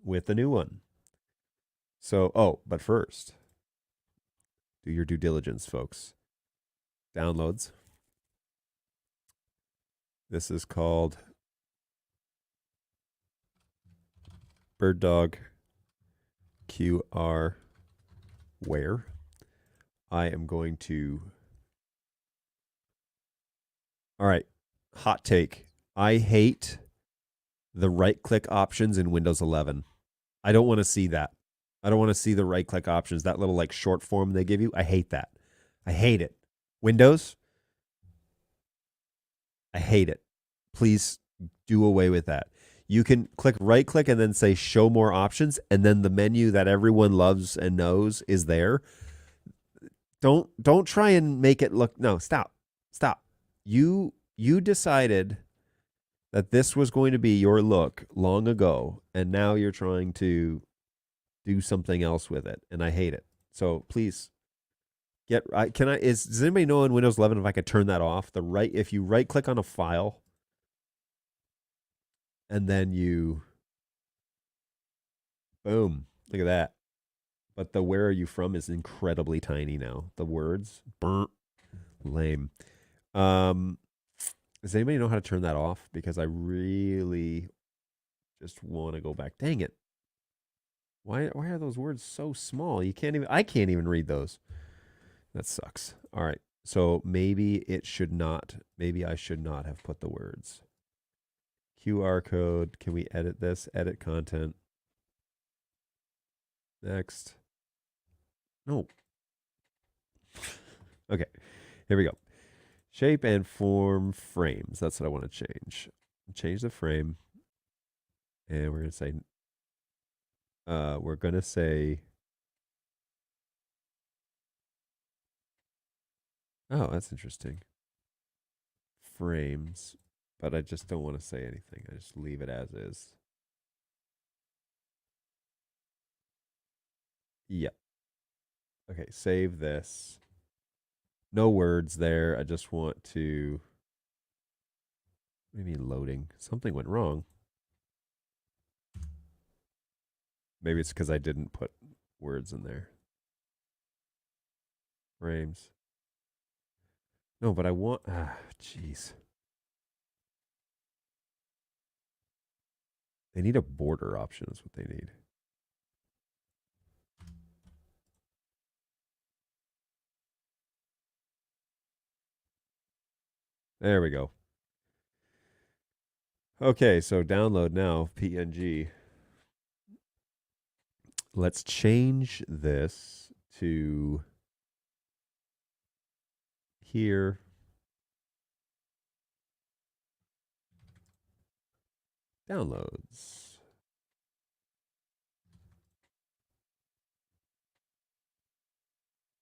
with a new one. So, but first, do your due diligence, folks. Downloads. This is called Bird Dog QR Where. I am going to. All right, hot take. I hate the right click options in Windows 11. I don't want to see that. I don't want to see the right click options, that little like short form they give you. I hate that. I hate it. Windows, I hate it. Please do away with that. you can right click and then say show more options, and then the menu that everyone loves and knows is there. Don't try and make it look. No, stop. Stop. You decided that this was going to be your look long ago, and now you're trying to do something else with it, and I hate it. So please can I does anybody know in Windows 11 if I could turn that off? If you right click on a file and then you boom, look at that. But the where are you from is incredibly tiny now. The words burnt lame. Does anybody know how to turn that off? Because I really just want to go back. Dang it. Why are those words so small? I can't even read those. That sucks. All right. So maybe I should not have put the words. QR code. Can we edit this? Edit content. Next. No. Okay. Here we go. Shape and form frames. That's what I want to change. Change the frame. And we're going to say oh, that's interesting. Frames, but I just don't want to say anything. I just leave it as is. Yep. Okay, save this. No words there. I just want to. What do you mean loading? Something went wrong. Maybe it's because I didn't put words in there. Frames. No, but I want. Jeez. They need a border option, is what they need. There we go. Okay, so download now, PNG. Let's change this to here. Downloads.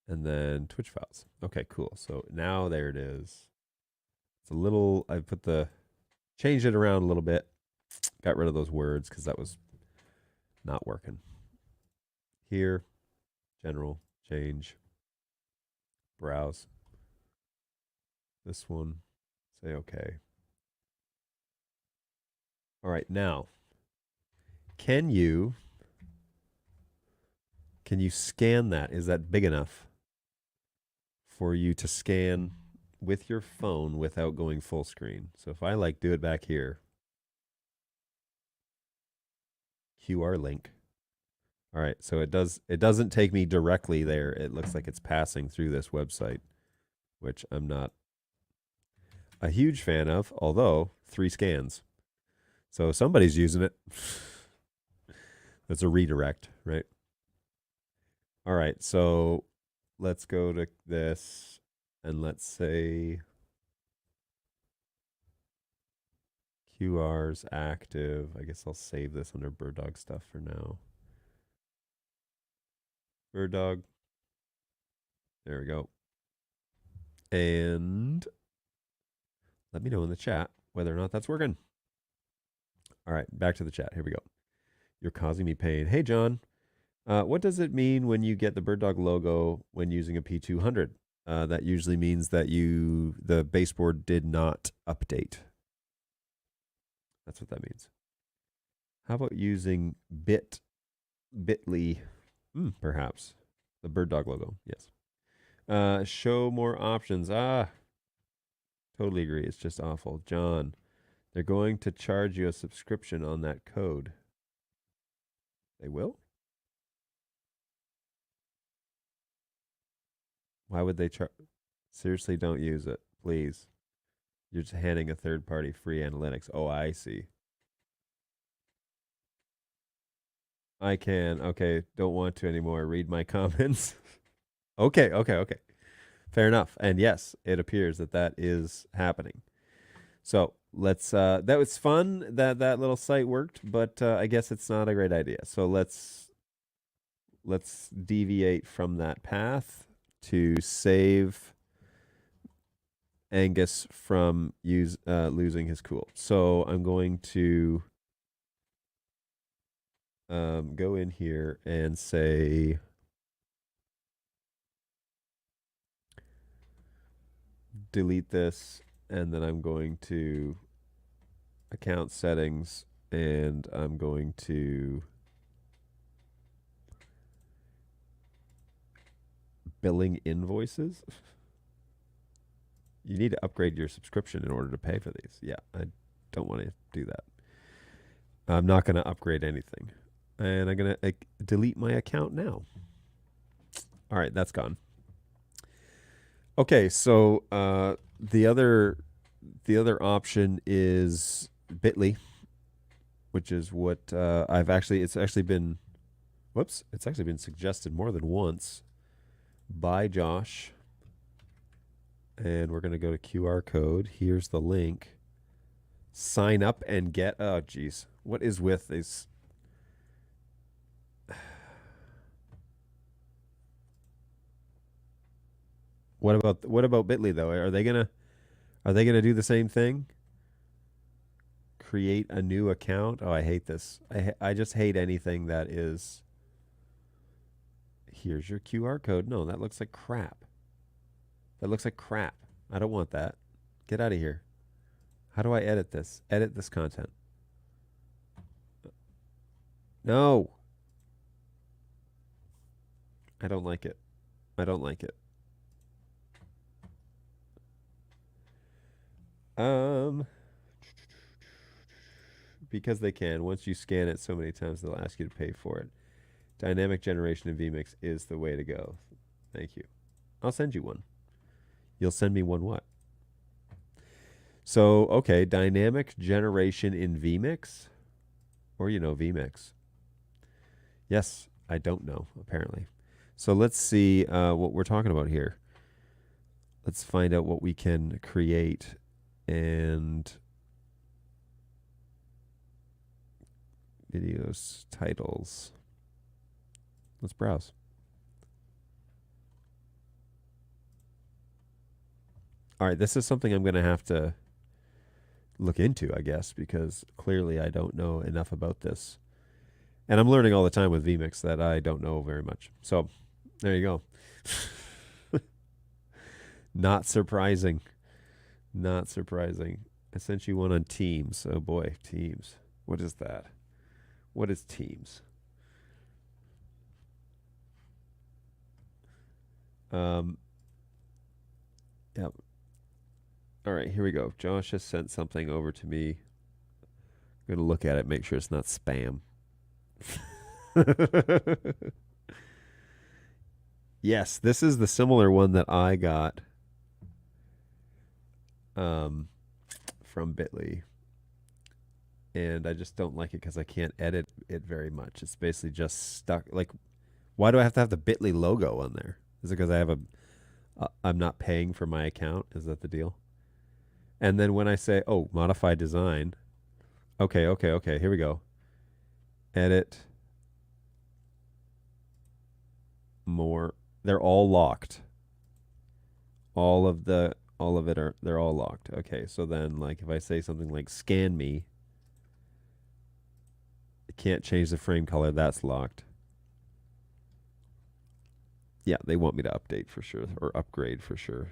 And then Twitch files. Okay, cool. So now there it is. It's a little, changed it around a little bit. Got rid of those words because that was not working. Here, general, change, browse. This one, say okay. All right, now, can you scan that? Is that big enough for you to scan with your phone without going full screen? So if I do it back here, QR link. All right, so it doesn't take me directly there. It looks like it's passing through this website, which I'm not a huge fan of, although 3 scans. So somebody's using it. That's a redirect, right? All right, so let's go to this and let's say QR's active. I guess I'll save this under bird dog stuff for now. Bird dog. There we go. And let me know in the chat whether or not that's working. All right, back to the chat. Here we go. You're causing me pain. Hey, John. What does it mean when you get the bird dog logo when using a P200? That usually means that the baseboard did not update. That's what that means. How about using bit.ly, perhaps. The bird dog logo, yes. Show more options. Totally agree. It's just awful. John, they're going to charge you a subscription on that code. They will? Why would they charge? Seriously, don't use it, please. You're just handing a third party free analytics. Oh, I see. I can. Okay, don't want to anymore. Read my comments. Okay. Fair enough. And yes, it appears that is happening. So let's that was fun that that little site worked, but I guess it's not a great idea. So let's deviate from that path to save Angus from losing his cool. So I'm going to go in here and say delete this, and then I'm going to account settings, and I'm going to billing invoices. You need to upgrade your subscription in order to pay for these. Yeah, I don't want to do that. I'm not going to upgrade anything. And I'm going to delete my account now. All right, that's gone. Okay, so the other option is Bitly, which is what it's actually been suggested more than once by Josh. And we're going to go to QR code. Here's the link. Sign up and get. Oh, geez. What is with these? What about Bitly though? Are they gonna do the same thing? Create a new account? Oh, I hate this. I just hate anything that is. Here's your QR code. No, that looks like crap. That looks like crap. I don't want that. Get out of here. How do I edit this? Edit this content. No. I don't like it. I don't like it. Because they can. Once you scan it so many times, they'll ask you to pay for it. Dynamic generation in vMix is the way to go. Thank you. I'll send you one. You'll send me one what? So, okay, dynamic generation in vMix? Or, vMix. Yes, I don't know, apparently. So let's see what we're talking about here. Let's find out what we can create and videos, titles. Let's browse. All right, this is something I'm going to have to look into, I guess, because clearly I don't know enough about this. And I'm learning all the time with vMix that I don't know very much. So there you go. Not surprising. Not surprising. I sent you one on Teams. Oh boy, Teams. What is that? What is Teams? Yep. All right, here we go. Josh has sent something over to me. I'm going to look at it, make sure it's not spam. Yes, this is the similar one that I got from Bitly. And I just don't like it because I can't edit it very much. It's basically just stuck. Like, why do I have to have the Bitly logo on there? Is it because I'm not paying for my account? Is that the deal? And then when I say, oh, modify design. Okay. Here we go. Edit. More. They're all locked. All of it they're all locked. Okay, so then like if I say something like scan me, I can't change the frame color, that's locked. Yeah, they want me to update for sure or upgrade for sure.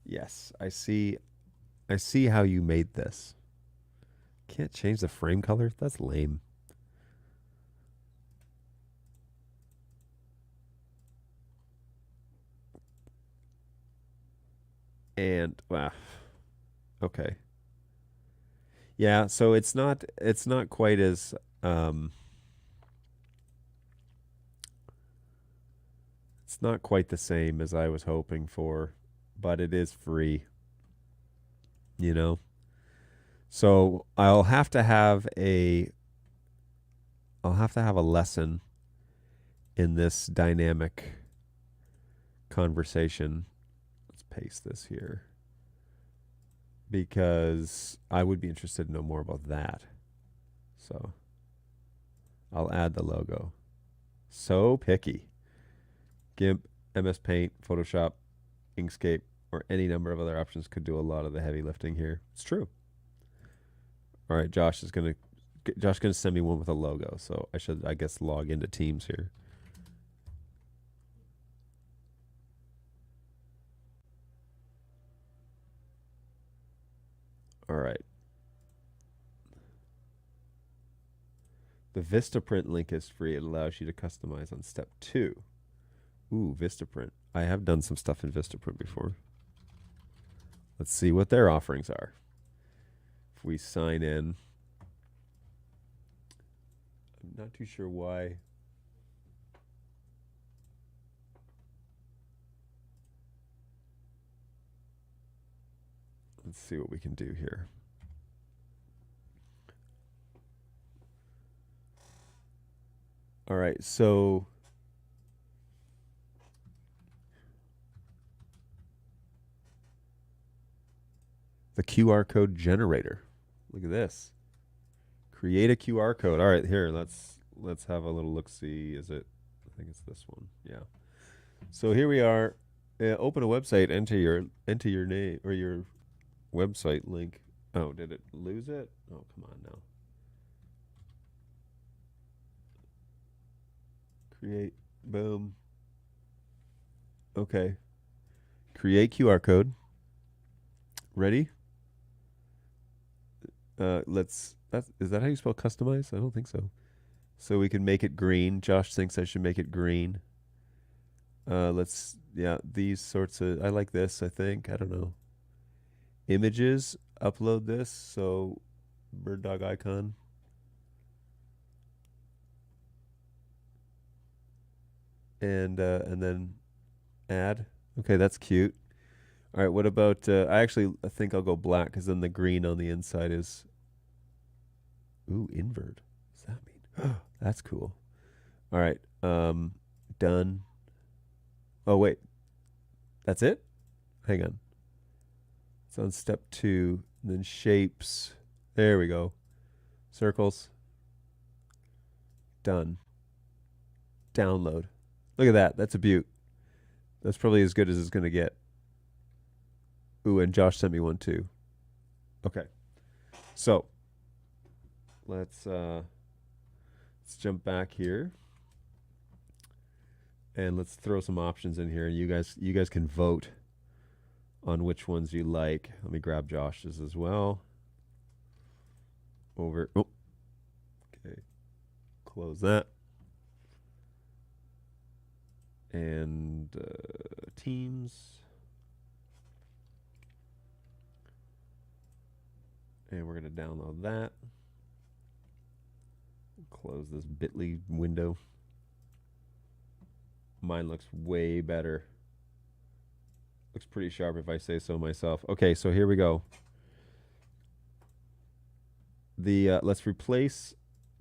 Yes, I see how you made this. Can't change the frame color? That's lame. And wow. Okay. Yeah, so it's not quite as it's not quite the same as I was hoping for, but it is free, you know? So I'll have to have a lesson in this dynamic conversation. Let's paste this here because I would be interested to know more about that. So I'll add the logo. So picky. GIMP, MS Paint, Photoshop, Inkscape, or any number of other options could do a lot of the heavy lifting here. It's true. All right, Josh is gonna send me one with a logo, so I should, I guess, log into Teams here. All right. The Vistaprint link is free. It allows you to customize on step 2. Ooh, Vistaprint. I have done some stuff in Vistaprint before. Let's see what their offerings are. If we sign in, I'm not too sure why. Let's see what we can do here. All right, so the QR code generator. Look at this. Create a QR code. All right, here, let's have a little look see. Is it, I think it's this one. Yeah. So here we are. Open a website, enter your name or your website link. Oh, did it lose it? Oh, come on now. Create, boom. Okay. Create QR code. Ready? Is that how you spell customize? I don't think so. So we can make it green. Josh thinks I should make it green. Yeah, these sorts of, I like this, I think. I don't know. Images, upload this. So bird dog icon. And then add. Okay, that's cute. All right, what about, I think I'll go black because then the green on the inside is, ooh, invert. What does that mean? That's cool. All right, done. Oh, wait. That's it? Hang on. It's on step 2. And then shapes. There we go. Circles. Done. Download. Look at that. That's a beaut. That's probably as good as it's going to get. Ooh, and Josh sent me one too. Okay. So let's jump back here. And let's throw some options in here, and you guys can vote on which ones you like. Let me grab Josh's as well. Over. Oh. Okay. Close that. And Teams. And we're going to download that. Close this bit.ly window. Mine looks way better. Looks pretty sharp if I say so myself. Okay, so here we go. Let's replace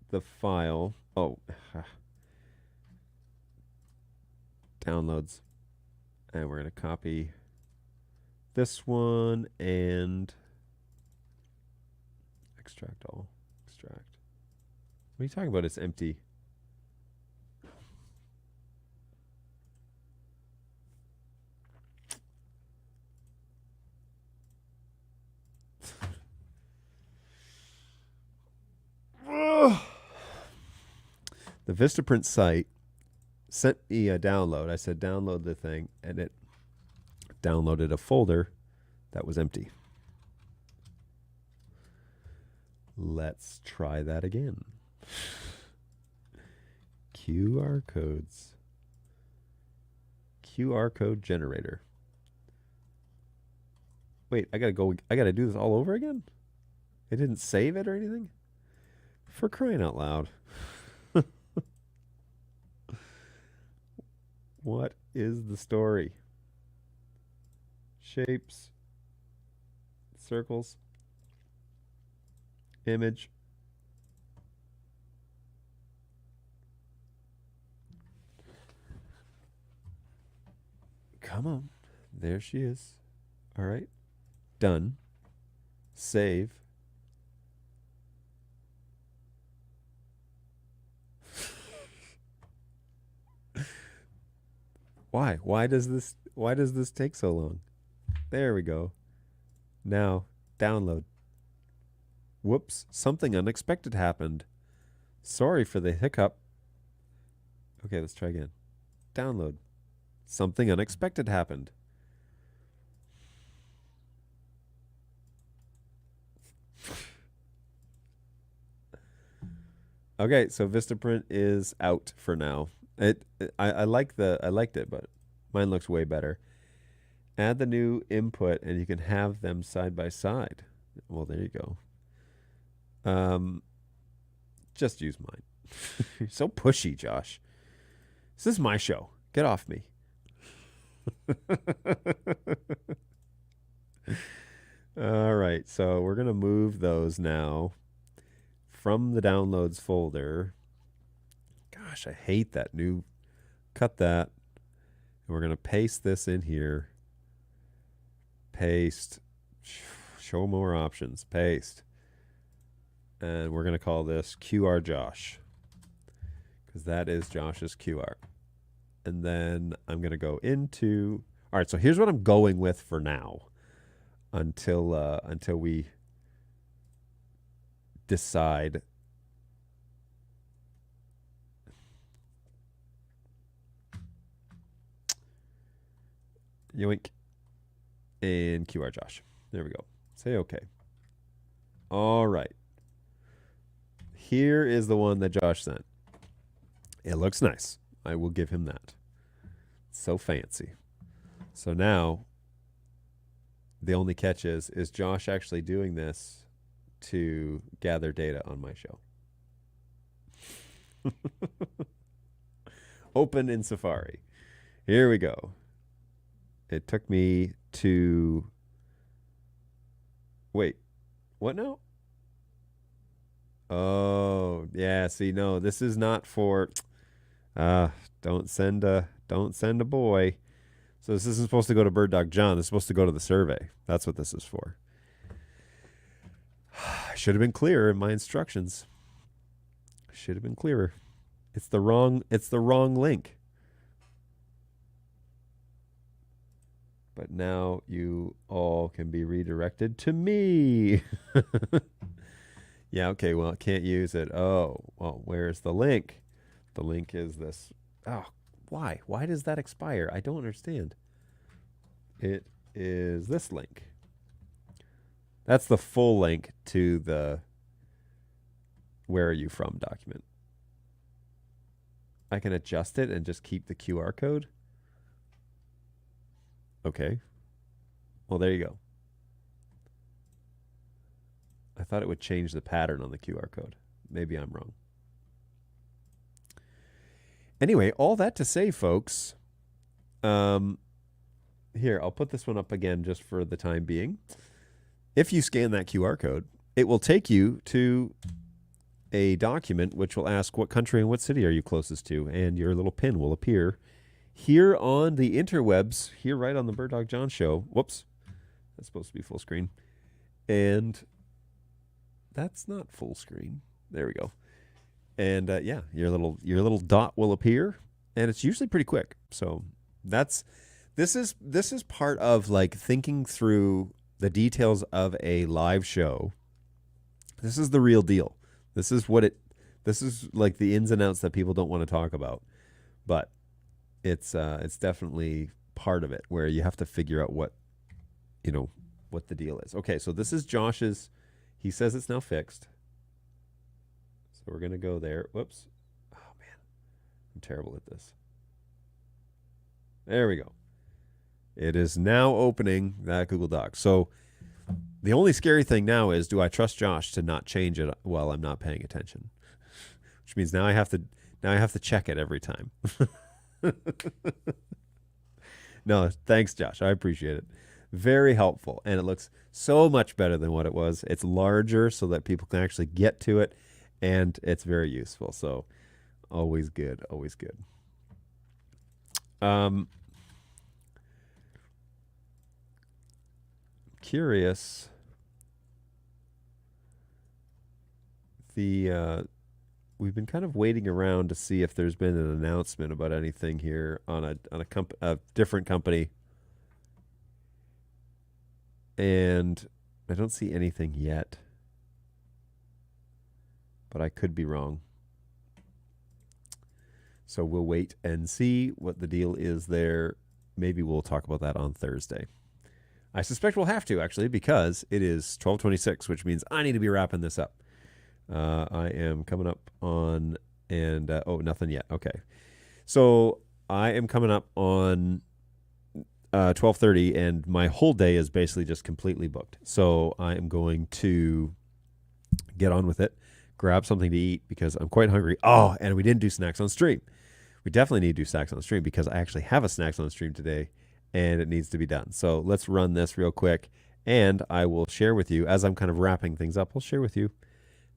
the file. Oh, downloads. And we're going to copy this one and extract all. Extract. What are you talking about? It's empty. The Vistaprint site sent me a download. I said, download the thing, and it downloaded a folder that was empty. Let's try that again. QR codes. QR code generator. Wait, I gotta do this all over again? It didn't save it or anything? For crying out loud. What is the story? Shapes. Circles. Image. Come on. There she is. All right. Done. Save. Why? Why does this take so long? There we go. Now, download. Whoops, something unexpected happened. Sorry for the hiccup. Okay, let's try again. Download. Something unexpected happened. Okay, so Vistaprint is out for now. I liked it, but mine looks way better. Add the new input and you can have them side by side. Well, there you go. Just use mine. You're so pushy, Josh. This is my show. Get off me. All right, so we're going to move those now from the downloads folder. Gosh, I hate that new. Cut that. And we're going to paste this in here. Paste. Show more options. Paste. And we're going to call this QR Josh, because that is Josh's QR. And then I'm going to go into. All right, so here's what I'm going with for now, until we decide. Yoink. And QR Josh. There we go. Say okay. All right. Here is the one that Josh sent. It looks nice. I will give him that. So fancy. So now, the only catch is Josh actually doing this to gather data on my show? Open in Safari. Here we go. It took me to... Wait, what now? Oh, yeah, see, no, this is not for... don't send a boy. So this isn't supposed to go to Bird Dog John. This is supposed to go to the survey. That's what this is for. I should have been clearer in my instructions. Should have been clearer. It's the wrong link. But now you all can be redirected to me. Yeah, okay, well, can't use it. Oh, well, where's the link? The link is this. Oh, why? Why does that expire? I don't understand. It is this link. That's the full link to the where are you from document. I can adjust it and just keep the QR code. Okay. Well, there you go. I thought it would change the pattern on the QR code. Maybe I'm wrong. Anyway, all that to say, folks, here, I'll put this one up again just for the time being. If you scan that QR code, it will take you to a document which will ask what country and what city are you closest to, and your little pin will appear here on the interwebs, here right on the Bird Dog John show. Whoops. That's supposed to be full screen. And that's not full screen. There we go. And yeah, your little dot will appear, and it's usually pretty quick. So this is part of like thinking through the details of a live show. This is the real deal. This is like the ins and outs that people don't want to talk about, but it's definitely part of it where you have to figure out what the deal is. Okay, so this is Josh's. He says it's now fixed. So we're going to go there. Whoops. Oh, man. I'm terrible at this. There we go. It is now opening that Google Doc. So the only scary thing now is, do I trust Josh to not change it while I'm not paying attention? Which means now I have to check it every time. No, thanks, Josh. I appreciate it. Very helpful, and it looks so much better than what it was. It's larger so that people can actually get to it, and it's very useful. So always good, always good. Curious. We've been kind of waiting around to see if there's been an announcement about anything here on a different company, and I don't see anything yet, but I could be wrong. So we'll wait and see what the deal is there. Maybe we'll talk about that on Thursday. I suspect we'll have to, actually, because it is 12:26, which means I need to be wrapping this up. I am coming up on, and oh, nothing yet. Okay. So I am coming up on 12:30, and my whole day is basically just completely booked. So I am going to get on with it, grab something to eat because I'm quite hungry. Oh, and we didn't do snacks on stream. We definitely need to do snacks on stream because I actually have a snacks on stream today, and it needs to be done. So let's run this real quick, and I will share with you, as I'm kind of wrapping things up, I'll share with you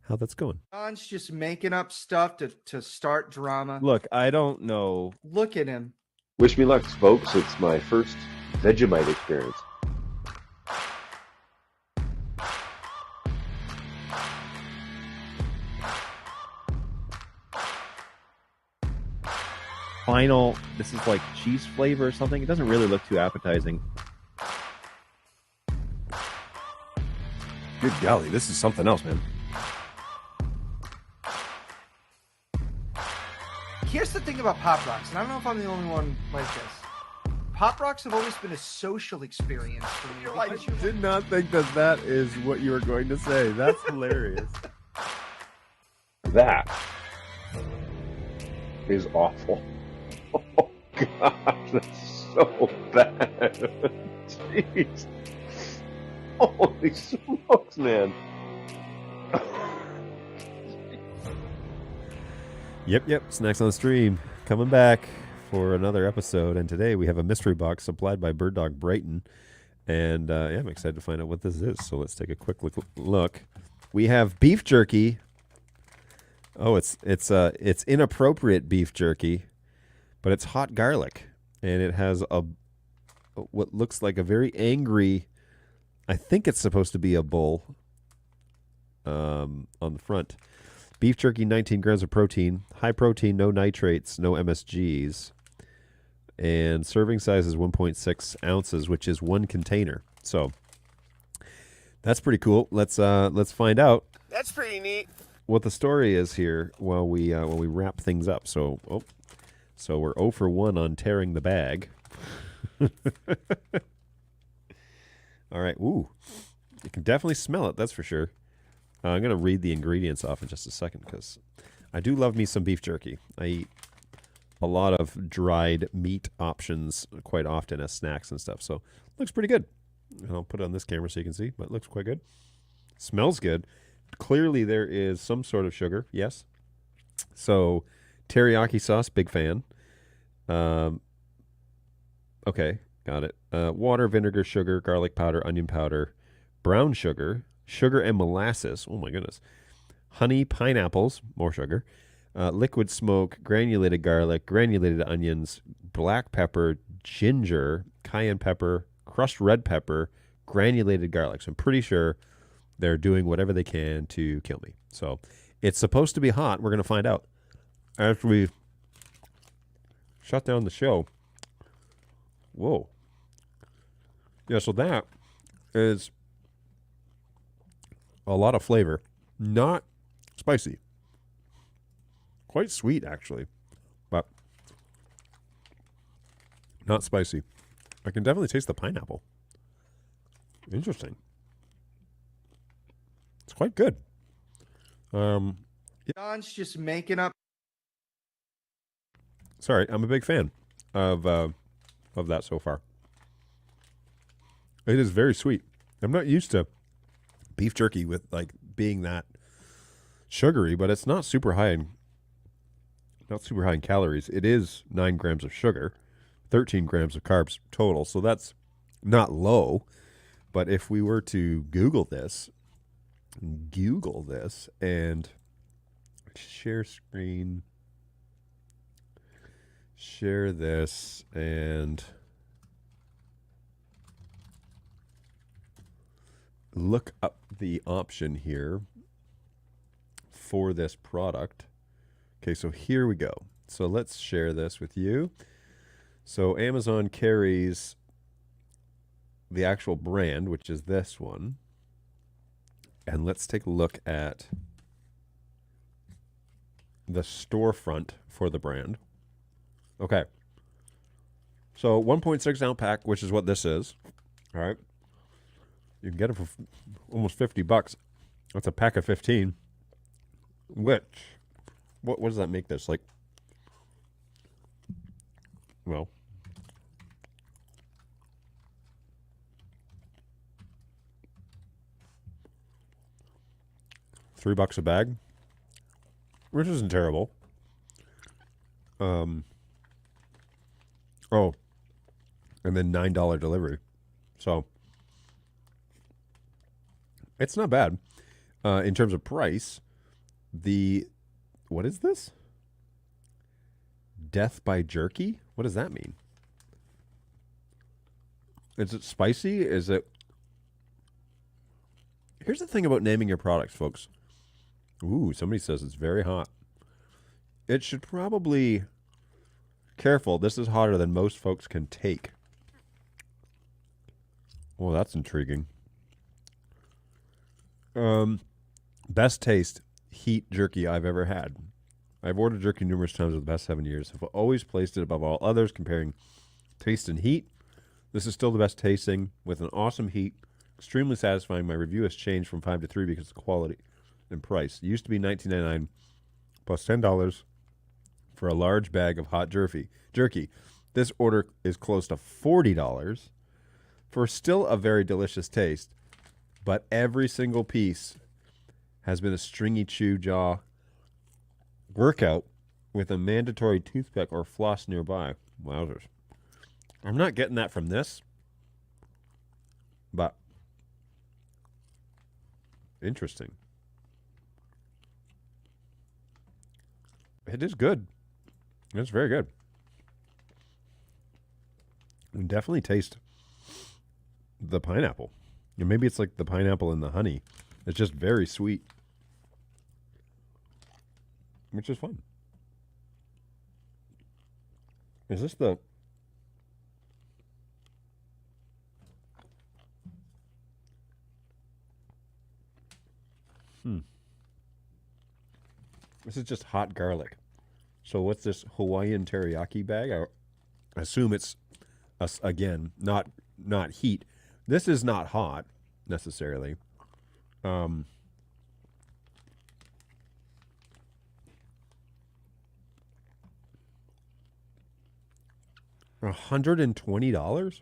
how that's going. John's just making up stuff to start drama. Look, I don't know. Look at him. Wish me luck, folks. It's my first Vegemite experience. Final, this is like cheese flavor or something. It doesn't really look too appetizing. Good golly, this is something else, man. Here's the thing about Pop Rocks, and I don't know if I'm the only one like this. Pop Rocks have always been a social experience for me. I did not think that is what you were going to say. That's hilarious. That is awful. Oh, gosh, that's so bad. Jeez. Holy smokes, man. Yep. Snacks on stream coming back for another episode. And today we have a mystery box supplied by Bird Dog Brighton. And I'm excited to find out what this is. So let's take a quick look. We have beef jerky. Oh, it's inappropriate beef jerky, but it's hot garlic. And it has what looks like a very angry, I think it's supposed to be a bull on the front. Beef jerky, 19 grams of protein. High protein, no nitrates, no MSGs. And serving size is 1.6 ounces, which is one container. So that's pretty cool. Let's find out. That's pretty neat. What the story is here while we wrap things up. So we're 0 for 1 on tearing the bag. All right. Ooh, you can definitely smell it. That's for sure. I'm going to read the ingredients off in just a second because I do love me some beef jerky. I eat a lot of dried meat options quite often as snacks and stuff. So it looks pretty good. And I'll put it on this camera so you can see, but it looks quite good. Smells good. Clearly there is some sort of sugar. Yes. So teriyaki sauce, big fan. Okay, got it. Water, vinegar, sugar, garlic powder, onion powder, brown sugar, sugar and molasses. Oh my goodness. Honey, pineapples, more sugar. Liquid smoke, granulated garlic, granulated onions, black pepper, ginger, cayenne pepper, crushed red pepper, granulated garlic. So I'm pretty sure they're doing whatever they can to kill me. So it's supposed to be hot. We're going to find out after we shut down the show. Whoa. Yeah, so that is a lot of flavor. Not spicy. Quite sweet, actually. But not spicy. I can definitely taste the pineapple. Interesting. It's quite good. John's just making up. Sorry, I'm a big fan of that so far. It is very sweet. I'm not used to beef jerky with like being that sugary, but it's not super high in calories. It is 9 grams of sugar, 13 grams of carbs total. So that's not low, but if we were to Google this and share screen, share this and look up the option here for this product. Okay, so here we go. So let's share this with you. So Amazon carries the actual brand, which is this one. And let's take a look at the storefront for the brand. Okay. So 1.6 ounce pack, which is what this is. All right. You can get it for almost $50. That's a pack of 15. Which, what does that make this? Like, well, $3 a bag, which isn't terrible. Oh, and then $9 delivery. So it's not bad. In terms of price, what is this? Death by jerky? What does that mean? Is it spicy? Is it... Here's the thing about naming your products, folks. Ooh, somebody says it's very hot. It should probably... Careful, this is hotter than most folks can take. Well, that's intriguing. Best taste, heat jerky I've ever had. I've ordered jerky numerous times over the past 7 years. I've always placed it above all others, comparing taste and heat. This is still the best tasting, with an awesome heat. Extremely satisfying. My review has changed from 5 to 3 because of quality and price. It used to be $19.99 plus $10 for a large bag of hot jerky. This order is close to $40 for still a very delicious taste, but every single piece has been a stringy chew jaw workout with a mandatory toothpick or floss nearby. Wowzers. I'm not getting that from this, but interesting. It is good. It's very good. You can definitely taste the pineapple. And maybe it's like the pineapple and the honey. It's just very sweet, which is fun. Is this the... This is just hot garlic. So what's this Hawaiian teriyaki bag? I assume it's, again, not heat. This is not hot, necessarily. $120?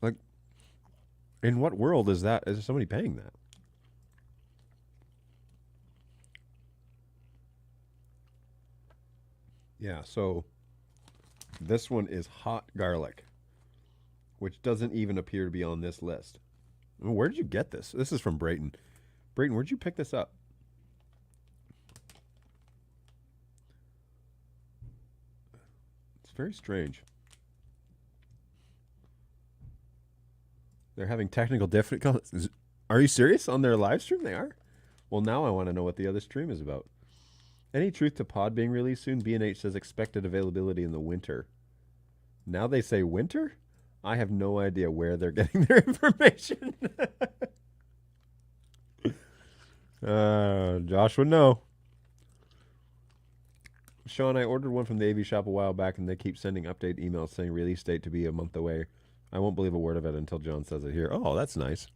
Like, in what world is that? Is somebody paying that? Yeah, so this one is hot garlic, which doesn't even appear to be on this list. Where did you get this? This is from Brayton. Brayton, where'd you pick this up? It's very strange. They're having technical difficulties. Are you serious? On their live stream they are? Well, now I want to know what the other stream is about. Any truth to pod being released soon? B&H says expected availability in the winter. Now they say winter? I have no idea where they're getting their information. Josh would know. Sean, I ordered one from the AV shop a while back, and they keep sending update emails saying release date to be a month away. I won't believe a word of it until John says it here. Oh, that's nice.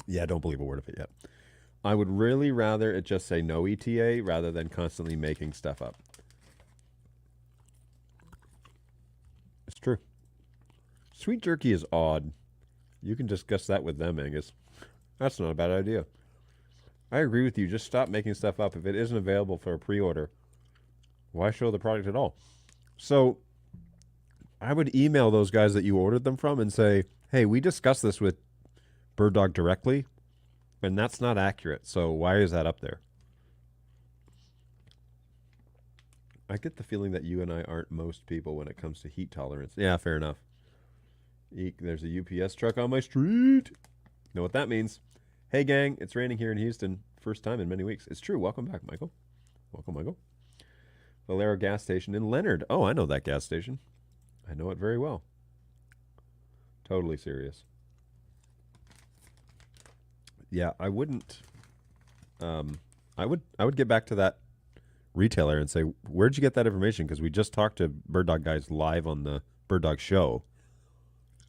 Yeah, don't believe a word of it yet. I would really rather it just say no ETA rather than constantly making stuff up. It's true. Sweet jerky is odd. You can discuss that with them, Angus. That's not a bad idea. I agree with you. Just stop making stuff up. If it isn't available for a pre-order, why show the product at all? So, I would email those guys that you ordered them from and say, hey, we discussed this with Bird Dog directly, and that's not accurate. So why is that up there? I get the feeling that you and I aren't most people when it comes to heat tolerance. Yeah, fair enough. Eek, there's a UPS truck on my street. Know what that means? Hey, gang, it's raining here in Houston. First time in many weeks. It's true. Welcome back, Michael. Welcome, Michael. Valero gas station in Leonard. Oh, I know that gas station. I know it very well. Totally serious. Yeah, I wouldn't. I would get back to that retailer and say, where'd you get that information? Because we just talked to Bird Dog guys live on the Bird Dog show,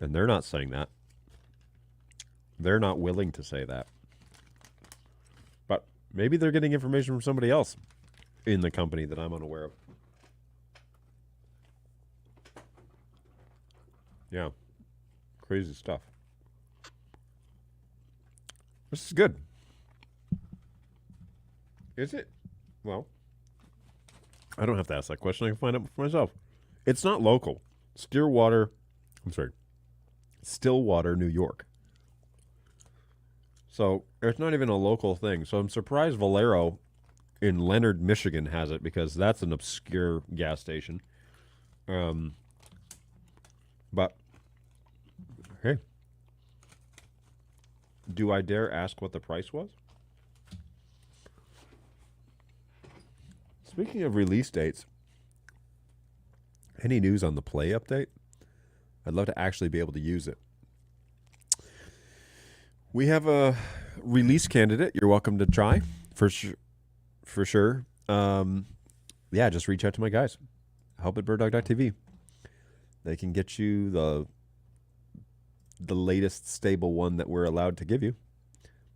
and they're not saying that. They're not willing to say that. But maybe they're getting information from somebody else in the company that I'm unaware of. Yeah. Crazy stuff. This is good. Is it? Well, I don't have to ask that question. I can find out for myself. It's not local. Stillwater, New York. So it's not even a local thing. So I'm surprised Valero in Leonard, Michigan has it, because that's an obscure gas station. But hey, do I dare ask what the price was? Speaking of release dates, any news on the Play update? I'd love to actually be able to use it. We have a release candidate you're welcome to try, for sure. Yeah, just reach out to my guys. Help at birddog.tv. They can get you the latest stable one that we're allowed to give you.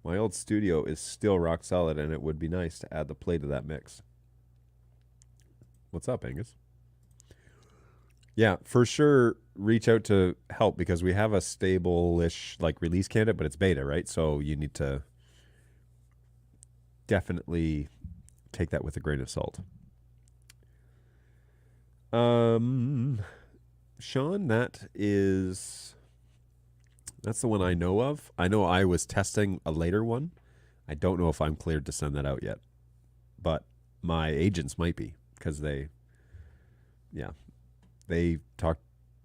My old studio is still rock solid, and it would be nice to add the Play to that mix. What's up, Angus? Yeah, for sure, reach out to help, because we have a stable-ish release candidate, but it's beta, right? So you need to definitely take that with a grain of salt. Sean, that's the one I know of. I know I was testing a later one. I don't know if I'm cleared to send that out yet, but my agents might be, because they talk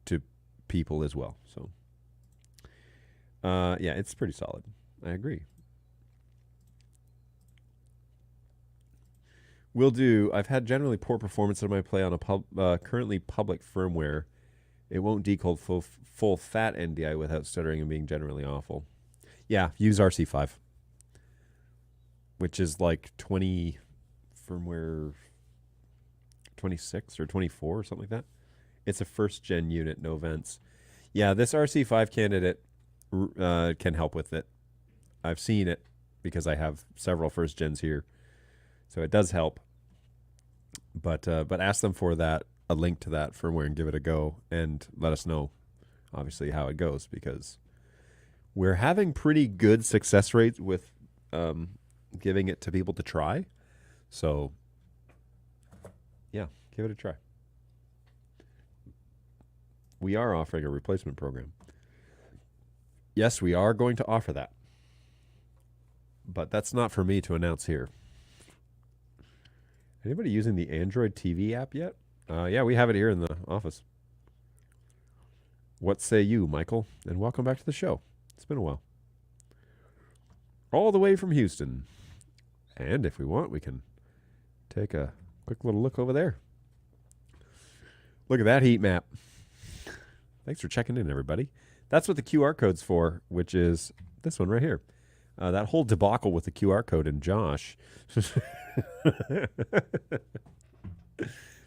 to people as well. So, yeah, it's pretty solid. I agree. Will do. I've had generally poor performance of my Play on a currently public firmware. It won't decode full fat NDI without stuttering and being generally awful. Yeah, use RC5, which is like 20 firmware 26 or 24 or something like that. It's a first gen unit, no vents. Yeah, this RC5 candidate can help with it. I've seen it because I have several first gens here, so it does help. But ask them for a link to that firmware and give it a go, and let us know, obviously, how it goes, because we're having pretty good success rates with giving it to people to try. So, yeah, give it a try. We are offering a replacement program. Yes, we are going to offer that. But that's not for me to announce here. Anybody using the Android TV app yet? Yeah, we have it here in the office. What say you, Michael? And welcome back to the show. It's been a while. All the way from Houston. And if we want, we can take a quick little look over there. Look at that heat map. Thanks for checking in, everybody. That's what the QR code's for, which is this one right here. That whole debacle with the QR code and Josh.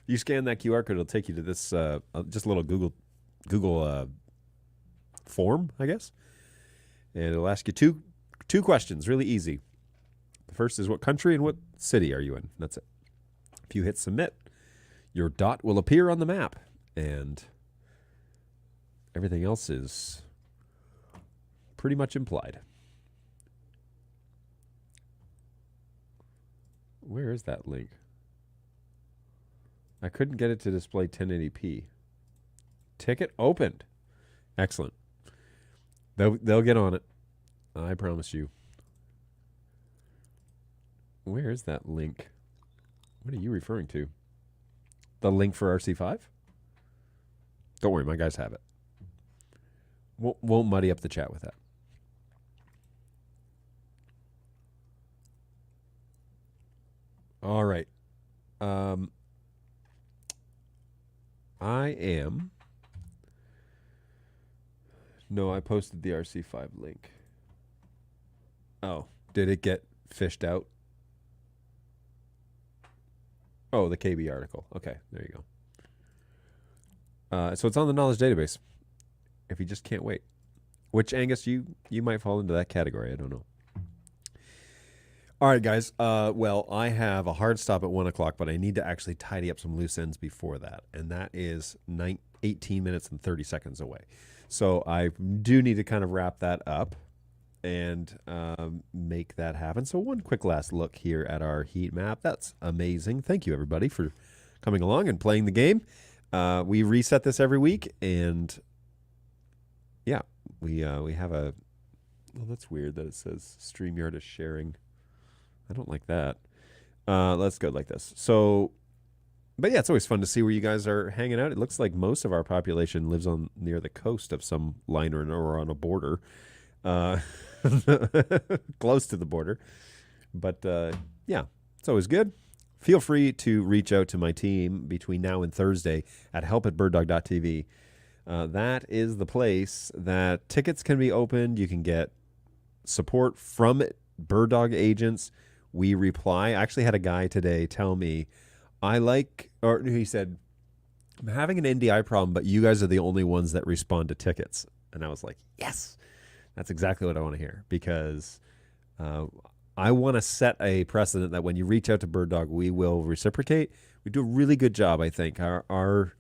You scan that QR code, it'll take you to this just a little Google form, I guess. And it'll ask you two questions, really easy. The first is, what country and what city are you in? That's it. If you hit submit, your dot will appear on the map, and everything else is pretty much implied. Where is that link? I couldn't get it to display 1080p. Ticket opened. Excellent. They'll get on it. I promise you. Where is that link? What are you referring to? The link for RC5? Don't worry, my guys have it. Won't muddy up the chat with that. All right. No, I posted the RC5 link. Oh, did it get fished out? Oh, the KB article. Okay, there you go. So it's on the knowledge database. If you just can't wait. Which, Angus, you might fall into that category. I don't know. All right, guys. Well, I have a hard stop at 1 o'clock, but I need to actually tidy up some loose ends before that. And that is 18 minutes and 30 seconds away. So I do need to kind of wrap that up and make that happen. So one quick last look here at our heat map. That's amazing. Thank you, everybody, for coming along and playing the game. We reset this every week, and yeah, we have a... Well, that's weird that it says StreamYard is sharing. I don't like that. Let's go like this. So, but yeah, it's always fun to see where you guys are hanging out. It looks like most of our population lives on near the coast of some line or on a border. Close to the border. But yeah, it's always good. Feel free to reach out to my team between now and Thursday at help@birddog.tv. That is the place that tickets can be opened. You can get support from Bird Dog agents. We reply. I actually had a guy today tell me, he said, I'm having an NDI problem, but you guys are the only ones that respond to tickets. And I was like, yes, that's exactly what I want to hear, because I want to set a precedent that when you reach out to Bird Dog, we will reciprocate. We do a really good job, I think. Our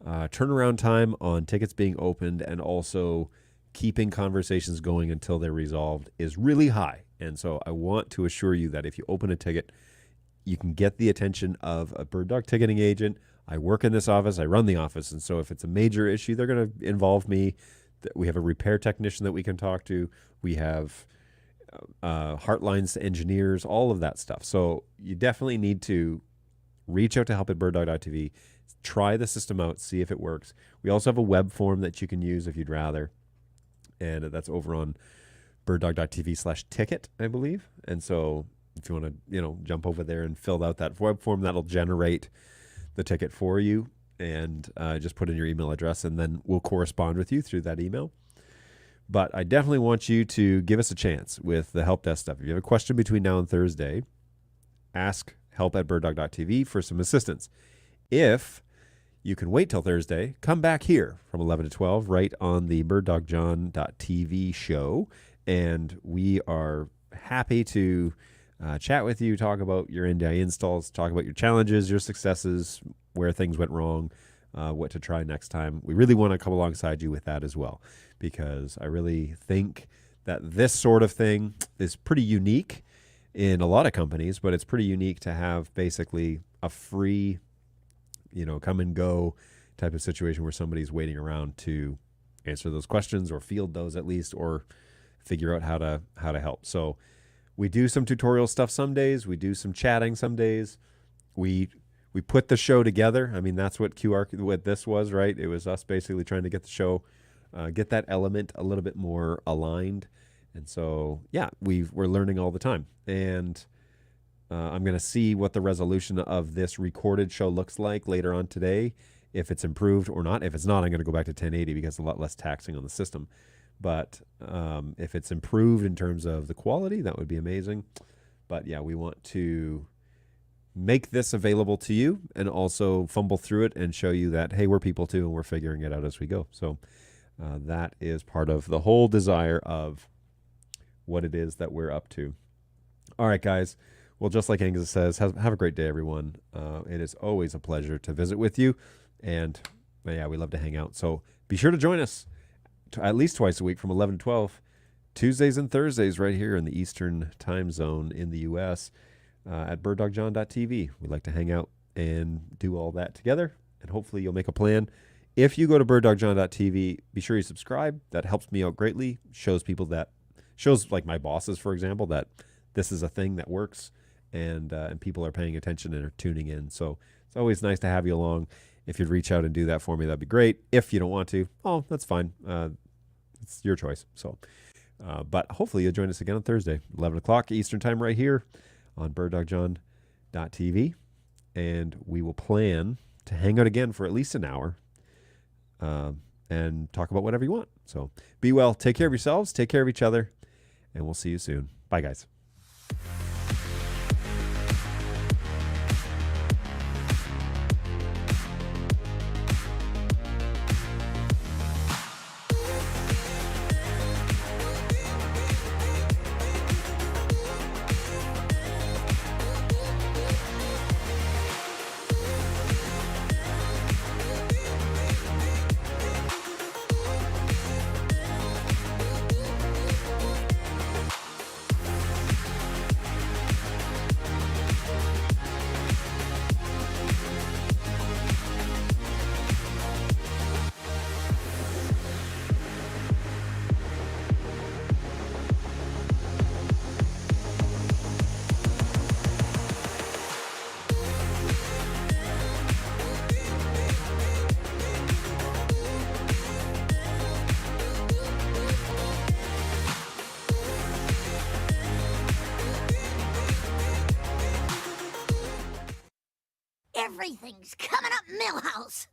turnaround time on tickets being opened and also keeping conversations going until they're resolved is really high. And so I want to assure you that if you open a ticket, you can get the attention of a Bird Dog ticketing agent. I work in this office. I run the office. And so if it's a major issue, they're going to involve me. We have a repair technician that we can talk to. We have heartlines to engineers, all of that stuff. So you definitely need to reach out to help@birddog.tv. Try the system out, see if it works. We also have a web form that you can use if you'd rather. And that's over on birddog.tv/ticket, I believe. And so if you want to, jump over there and fill out that web form, that'll generate the ticket for you. And just put in your email address, and then we'll correspond with you through that email. But I definitely want you to give us a chance with the help desk stuff. If you have a question between now and Thursday, ask help@birddog.tv for some assistance. If you can wait till Thursday, come back here from 11 to 12 right on the birddogjohn.tv show. And we are happy to chat with you, talk about your NDI installs, talk about your challenges, your successes, where things went wrong, what to try next time. We really want to come alongside you with that as well, because I really think that this sort of thing is pretty unique in a lot of companies, but it's pretty unique to have basically a free, come and go type of situation where somebody's waiting around to answer those questions or field those at least, or figure out how to help. So we do some tutorial stuff some days. We do some chatting some days. We put the show together. I mean, that's what what this was, right? It was us basically trying to get the show, get that element a little bit more aligned. And so, yeah, we're learning all the time. And I'm going to see what the resolution of this recorded show looks like later on today, if it's improved or not. If it's not, I'm going to go back to 1080 because it's a lot less taxing on the system. But if it's improved in terms of the quality, that would be amazing. But yeah, we want to make this available to you and also fumble through it and show you that, hey, we're people too, and we're figuring it out as we go. So that is part of the whole desire of what it is that we're up to. All right, guys. Well, just like Angus says, have a great day, everyone. It is always a pleasure to visit with you. And yeah, we love to hang out. So be sure to join us at least twice a week from 11 to 12, Tuesdays and Thursdays right here in the Eastern time zone in the U.S. At birddogjohn.tv. We like to hang out and do all that together, and hopefully you'll make a plan if you go to birddogjohn.tv, be sure you subscribe. That helps me out greatly. Shows like my bosses, for example, that this is a thing that works, and people are paying attention and are tuning in. So it's always nice to have you along. If you'd reach out and do that for me, that'd be great. If you don't want to, that's fine. It's your choice. So, but hopefully you'll join us again on Thursday, 11 o'clock Eastern time, right here on birddogjohn.tv. And we will plan to hang out again for at least an hour and talk about whatever you want. So be well. Take care of yourselves. Take care of each other. And we'll see you soon. Bye, guys. Everything's coming up Millhouse.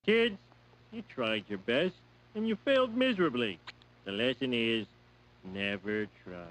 Kids, you tried your best, and you failed miserably. The lesson is, never try.